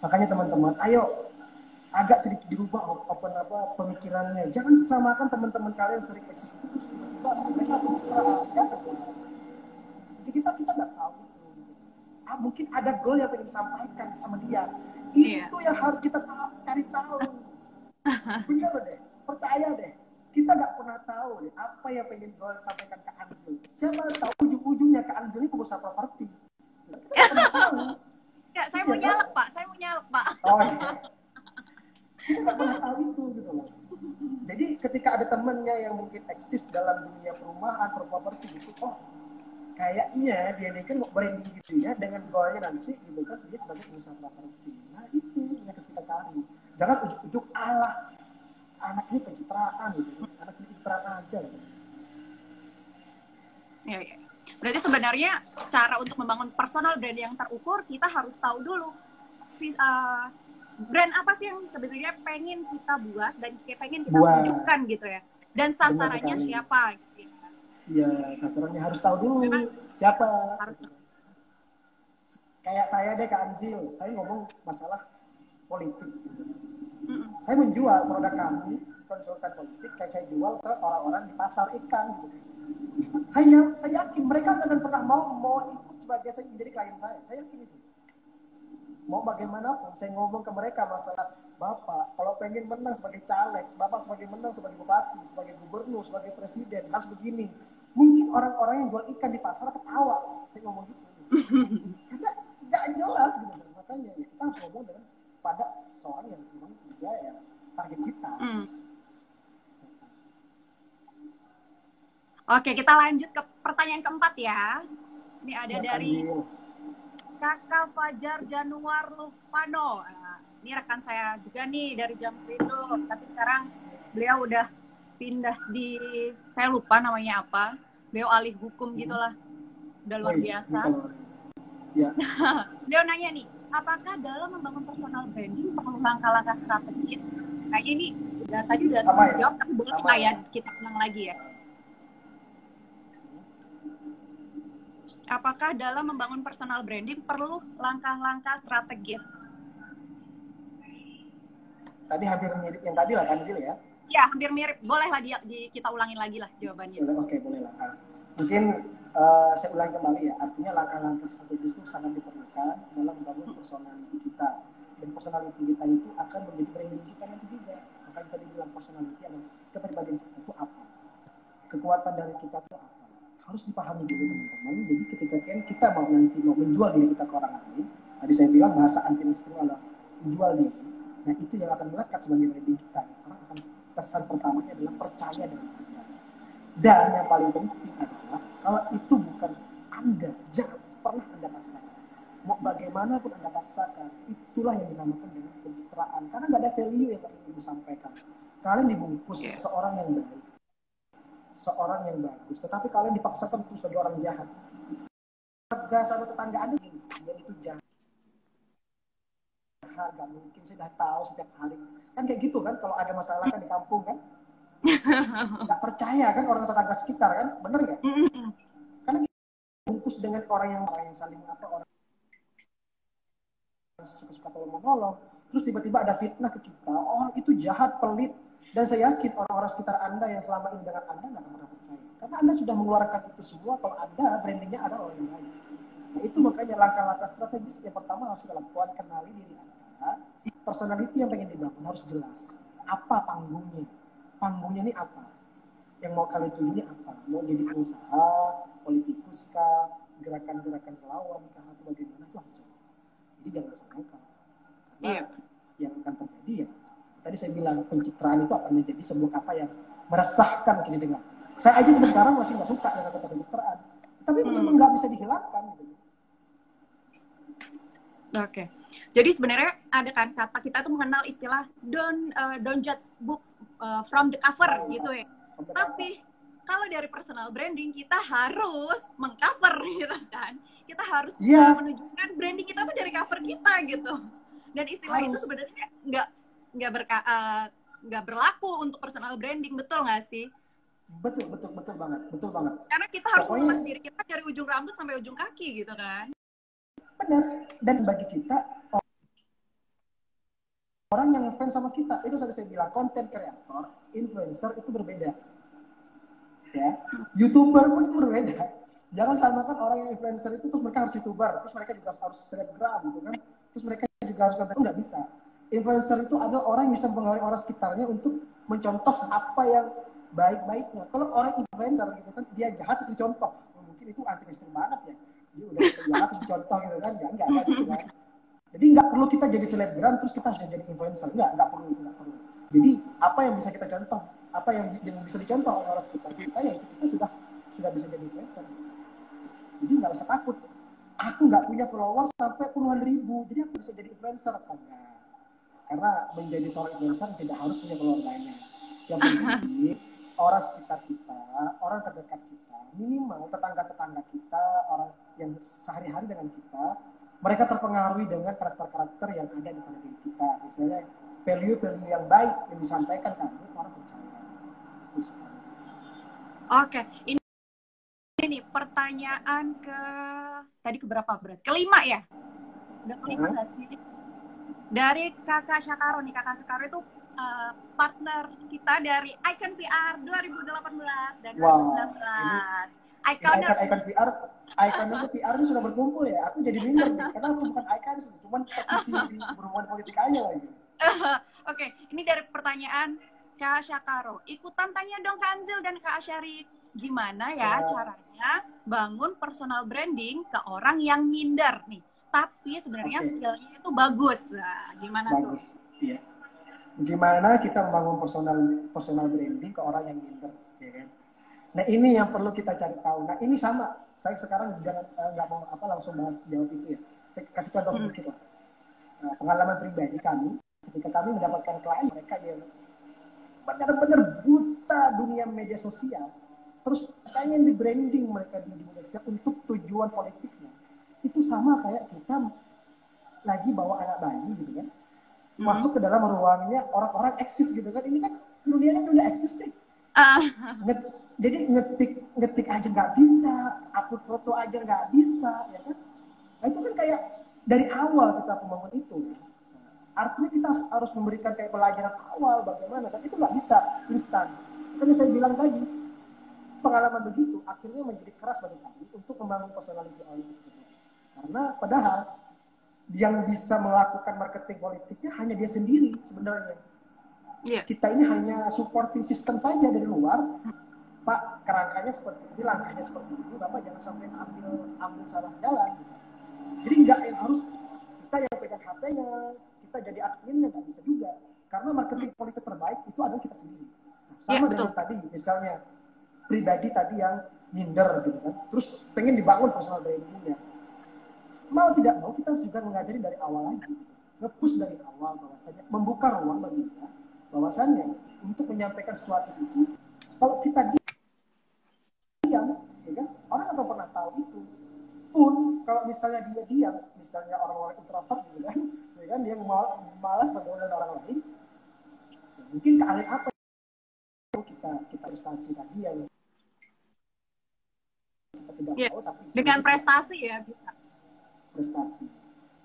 Makanya teman-teman, ayo agak sedikit dirubah pemikirannya. Jangan samakan teman-teman kalian sering eksis terus tiba-tiba mereka jadi kita nggak tahu. Mungkin ada goal yang pengen disampaikan sama dia. Itu yang harus kita cari tahu. Bener deh, percaya deh. Kita nggak pernah tahu deh apa yang pengen goal sampaikan ke Anzil. Siapa tahu ujung-ujungnya ke Anzil ini pengusaha properti. Kita nggak tahu. Ya, saya mau nyalek Pak. Oh iya. Kita nggak pernah tahu itu gitu loh. Jadi ketika ada temennya yang mungkin eksis dalam dunia perumahan, properti gitu, oh kayaknya dia ini kan mau branding gitu ya, dengan goalnya nanti gitu kan dia sebagai pengusaha properti. Nah itu yang harus kita cari. Jangan ujuk-ujuk anak ini pencitraan gitu, anak ini pencitraan aja gitu. Ya. Berarti sebenarnya cara untuk membangun personal brand yang terukur, kita harus tahu dulu brand apa sih yang sebenarnya pengen kita buat dan pengen kita tunjukkan gitu ya. Dan sasarannya siapa gitu. Iya, sasarannya harus tahu dulu. Memang, siapa. Kayak saya deh Kak Anzil, saya ngomong masalah politik. Saya menjual produk kami, konsultan politik, kayak saya jual ke orang-orang di pasar ikan gitu. Saya yakin mereka akan pernah mau ikut sebagai saya menjadi klien saya yakin itu. Mau bagaimanapun saya ngomong ke mereka masalah Bapak kalau pengen menang sebagai caleg, Bapak sebagai menang sebagai bupati, sebagai gubernur, sebagai presiden harus begini. Mungkin orang-orang yang jual ikan di pasar ketawa saya ngomong gitu. Karena nggak jelas gitu. Makanya ya, kita harus ngomong dengan pada seorang yang memang dia ya target kita. Oke, kita lanjut ke pertanyaan keempat ya. Ini ada dari Kakak Fajar Januar Lufano. Nah, ini rekan saya juga nih dari Jamkrindo. Tapi sekarang beliau udah pindah di, saya lupa namanya apa. Beliau alih hukum gitulah. Udah luar biasa. Ya. Beliau nanya nih, apakah dalam membangun personal branding perlu langkah-langkah strategis? Kayaknya ini tadi udah jawab, tapi boleh nggak ya kita ulang lagi ya? Apakah dalam membangun personal branding perlu langkah-langkah strategis? Tadi hampir mirip yang tadi lah kan Zil ya. Ya, hampir mirip. Boleh lah kita ulangin lagi lah jawabannya. Oke, boleh lah. Mungkin saya ulangi kembali ya. Artinya langkah-langkah strategis itu sangat diperlukan dalam membangun personality kita. Dan personality kita itu akan menjadi branding kita nanti juga. Makanya tadi bilang personality adalah kepribadian kita itu apa. Kekuatan dari kita itu apa. Harus dipahami dulu teman-teman. Jadi ketika kita mau nanti mau menjual diri kita ke orang lain, tadi saya bilang bahasa anti mainstream adalah menjual diri. Nah itu yang akan melekat sebagai branding kita. Orang akan pesan pertamanya adalah percaya dengan Anda. Dan yang paling penting adalah kalau itu bukan Anda, jangan pernah Anda paksakan. Mau bagaimanapun Anda paksakan, itulah yang dinamakan dengan pencitraan. Karena nggak ada value yang ingin disampaikan. Kalian dibungkus seorang yang baik, seorang yang bagus, tetapi kalian dipaksakan terus sebagai orang jahat. Harga sama tetangga Anda dia itu jahat. Gak mungkin, saya udah tahu setiap hari. Kan kayak gitu kan, kalau ada masalah kan di kampung kan. Nggak percaya kan orang tetangga sekitar kan, bener nggak? Karena bungkus dengan orang yang saling orang suka-suka tolong-menolong, terus tiba-tiba ada fitnah ke kita, orang itu jahat, pelit, dan saya yakin orang-orang sekitar Anda yang selama ini dengan Anda nggak pernah percaya, karena Anda sudah mengeluarkan itu semua kalau Anda brandingnya ada orang yang lain. Nah itu makanya langkah-langkah strategis yang pertama harus kita lakukan, kenali diri Anda. Personality yang pengen dibangun harus jelas. Apa panggungnya? Panggungnya ini apa? Yang mau kalian tuju ini apa? Mau jadi pengusaha, politikus kah, gerakan-gerakan melawan kah, atau bagaimana, itu harus jelas. Jadi jangan samakan. Karena yang akan terjadi ya, tadi saya bilang pencitraan itu akan menjadi sebuah kata yang meresahkan kini dengar. Saya aja sampai sekarang masih nggak suka dengan kata pencitraan. Tapi memang nggak bisa dihilangkan. Gitu. Oke. Jadi sebenarnya ada kan kata kita tuh mengenal istilah don't judge books from the cover gitu ya. Tapi kalau dari personal branding kita harus mengcover gitu kan. Kita harus menunjukkan branding kita tuh dari cover kita gitu. Dan istilah itu sebenarnya nggak berlaku untuk personal branding, betul nggak sih? Betul banget. Karena kita harus mengemas diri kita dari ujung rambut sampai ujung kaki gitu kan. Benar. Dan bagi kita orang yang ngefans sama kita, itu tadi saya bilang content creator, influencer itu berbeda. Ya, YouTuber pun itu berbeda. Jangan samakan orang yang influencer itu terus mereka harus YouTuber, terus mereka juga harus selebgram gitu kan. Terus mereka juga harus konten, nggak bisa. Influencer itu adalah orang yang bisa mempengaruhi orang sekitarnya untuk mencontoh apa yang baik-baiknya. Kalau orang influencer gitu kan, dia jahat terus dicontoh. Mungkin itu anti mainstream banget ya. Dia udah jahat terus dicontoh gitu kan, enggak gitu kan. Jadi nggak perlu kita jadi selebgram terus kita harus jadi influencer, nggak perlu. Jadi apa yang bisa kita contoh, apa yang bisa dicontoh oleh orang sekitar kita, ya itu kita sudah bisa jadi influencer. Jadi nggak usah takut. Aku nggak punya followers sampai puluhan ribu, jadi aku bisa jadi influencer apa enggak? Karena menjadi seorang influencer tidak harus punya followers banyak. Yang penting orang sekitar kita, orang terdekat kita, minimal tetangga-tetangga kita, orang yang sehari-hari dengan kita, mereka terpengaruhi dengan karakter-karakter yang ada di pada diri kita. Misalnya value-value yang baik yang disampaikan kan, orang percaya. Oke, ini pertanyaan tadi keberapa berat? Kelima ya? Udah kelima nggak sih? Dari Kakak Syakaro nih, Kakak Syakaro itu partner kita dari Icon PR 2018 dan 2019. Icon itu PR ini sudah berkumpul ya. Aku jadi minder nih, karena aku bukan Icon, cuma petisi di berhubungan politik aja lagi. Oke, ini dari pertanyaan Kak Syakaro. Ikutan tanya dong Kak Anzil dan Kak Asyari. Gimana ya caranya bangun personal branding ke orang yang minder nih? Tapi sebenarnya skillnya itu bagus. Nah, gimana tuh? Iya. Gimana kita membangun personal branding ke orang yang minder, ya kan? Nah ini yang perlu kita cari tahu. Nah ini sama. Saya sekarang nggak mau langsung bahas jawab itu ya. Saya kasih contoh sedikit lah. Nah, pengalaman pribadi kami, ketika kami mendapatkan klien mereka yang benar-benar buta dunia media sosial, terus pengen di branding mereka di media sosial untuk tujuan politiknya. Itu sama kayak kita lagi bawa anak bayi gitu kan, masuk ke dalam ruangnya orang-orang eksis gitu kan. Ini kan dunia eksis deh. Jadi ngetik aja nggak bisa, upload foto aja nggak bisa, ya kan? Nah itu kan kayak dari awal kita membangun itu. Artinya kita harus memberikan kayak pelajaran awal bagaimana, dan itu nggak bisa instan. Karena saya bilang tadi, pengalaman begitu akhirnya menjadi keras bagi kami untuk membangun personality audit tersebut. Karena padahal yang bisa melakukan marketing politiknya hanya dia sendiri sebenarnya. Iya. Kita ini hanya supporting system saja dari luar. Pak, kerangkanya seperti ini, langkahnya seperti ini, Bapak jangan sampai ambil salah jalan. Jadi nggak yang harus kita yang pegang HP-nya, kita jadi adminnya, nggak bisa juga. Karena marketing politik terbaik itu adalah kita sendiri. Nah, sama dengan tadi, misalnya pribadi tadi yang minder gitu kan, terus pengen dibangun personal brandingnya. Mau tidak mau kita juga mengajari dari awal lagi, nge-push dari awal bahwasanya membuka ruang bagi kita, bahwasannya untuk menyampaikan sesuatu itu, kalau kita diam, ya kan, orang akan pernah tahu itu. Pun kalau misalnya dia diam, misalnya orang-orang introvert gitu kan, ya kan, dia malas bergaul dengan orang lain, ya mungkin keahlian apa kita prestasi tadi yang kita tidak tahu, tapi dengan prestasi ya bisa. Prestasi.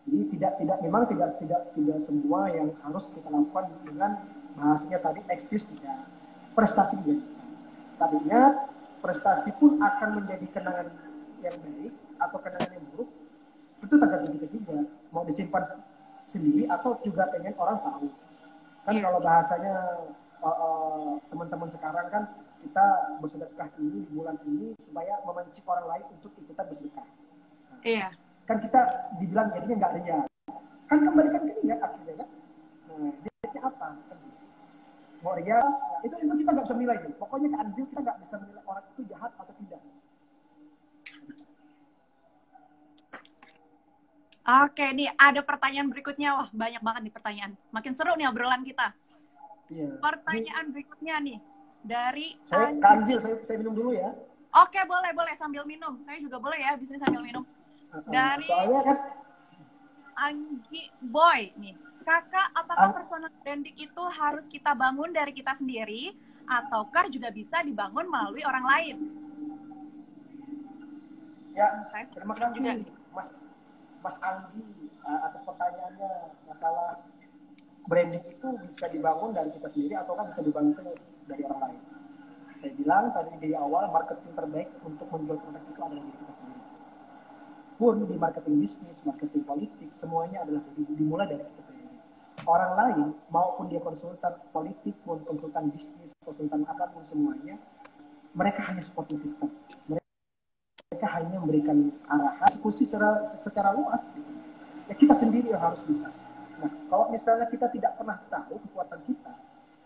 Jadi tidak semua yang harus kita lakukan dengan bahasanya tadi eksis, tidak. Prestasi juga bisa. Tapi ingat, prestasi pun akan menjadi kenangan yang baik atau kenangan yang buruk. Itu tergantung kita juga. Mau disimpan sendiri atau juga pengen orang tahu. Kan kalau bahasanya teman-teman sekarang kan kita bersedekah ini di bulan ini supaya memancing orang lain untuk ikutan bersedekah. Iya. Kan kita dibilang jadinya nggak ria. Kan kembalikan ke niat akhirnya kan. Nah, niatnya apa? Mau ria, itu kita nggak bisa menilai. Pokoknya ke Anzil kita nggak bisa menilai orang itu jahat atau tidak. Oke, nih ada pertanyaan berikutnya. Wah, banyak banget nih pertanyaan. Makin seru nih obrolan kita. Iya. Pertanyaan berikutnya nih dari Anzil, saya minum dulu ya. Oke, boleh sambil minum. Saya juga boleh ya, bisa sambil minum. Dari soalnya kan Anggi Boy nih. Kakak, apakah personal branding itu harus kita bangun dari kita sendiri ataukah juga bisa dibangun melalui orang lain? Ya, terima kasih Mas Anggi atas pertanyaannya. Masalah branding itu bisa dibangun dari kita sendiri ataukah bisa dibantu dari orang lain. Saya bilang tadi di awal, marketing terbaik untuk menjual produk itu adalah diri kita sendiri. Pun di marketing bisnis, marketing politik, semuanya adalah dimulai dari kita sendiri. Orang lain, maupun dia konsultan politik, pun konsultan bisnis, konsultan apapun semuanya, mereka hanya supporting system. Mereka hanya memberikan arahan, eksekusi secara luas. Ya kita sendiri yang harus bisa. Nah, kalau misalnya kita tidak pernah tahu kekuatan kita,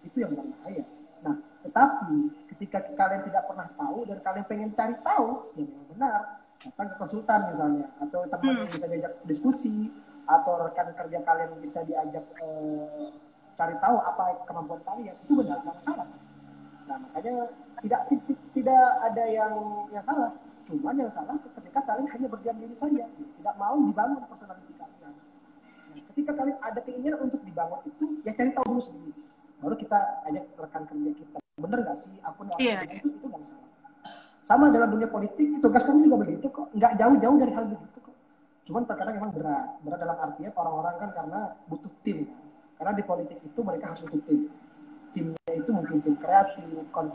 itu yang berbahaya. Nah, tetapi ketika kalian tidak pernah tahu dan kalian pengen cari tahu, ya memang benar, datang ke konsultan misalnya, atau teman yang bisa diajak diskusi, atau rekan kerja kalian bisa diajak cari tahu apa kemampuan kalian, itu benar, nggak salah. Nah, makanya tidak ada yang salah. Cuman yang salah ketika kalian hanya berdiam diri saja, tidak mau dibangun personality kalian. Nah, ketika kalian ada keinginan untuk dibangun itu, ya cari tahu dulu sendiri. Baru kita ajak rekan kerja kita. Bener nggak sih? Aku itu nggak salah. Sama dalam dunia politik, tugas kamu juga begitu kok. Nggak jauh-jauh dari hal begitu kok. Cuman terkadang memang berat. Berat dalam artian orang-orang kan karena butuh tim. Karena di politik itu mereka harus butuh tim. Timnya itu mungkin tim kreatif,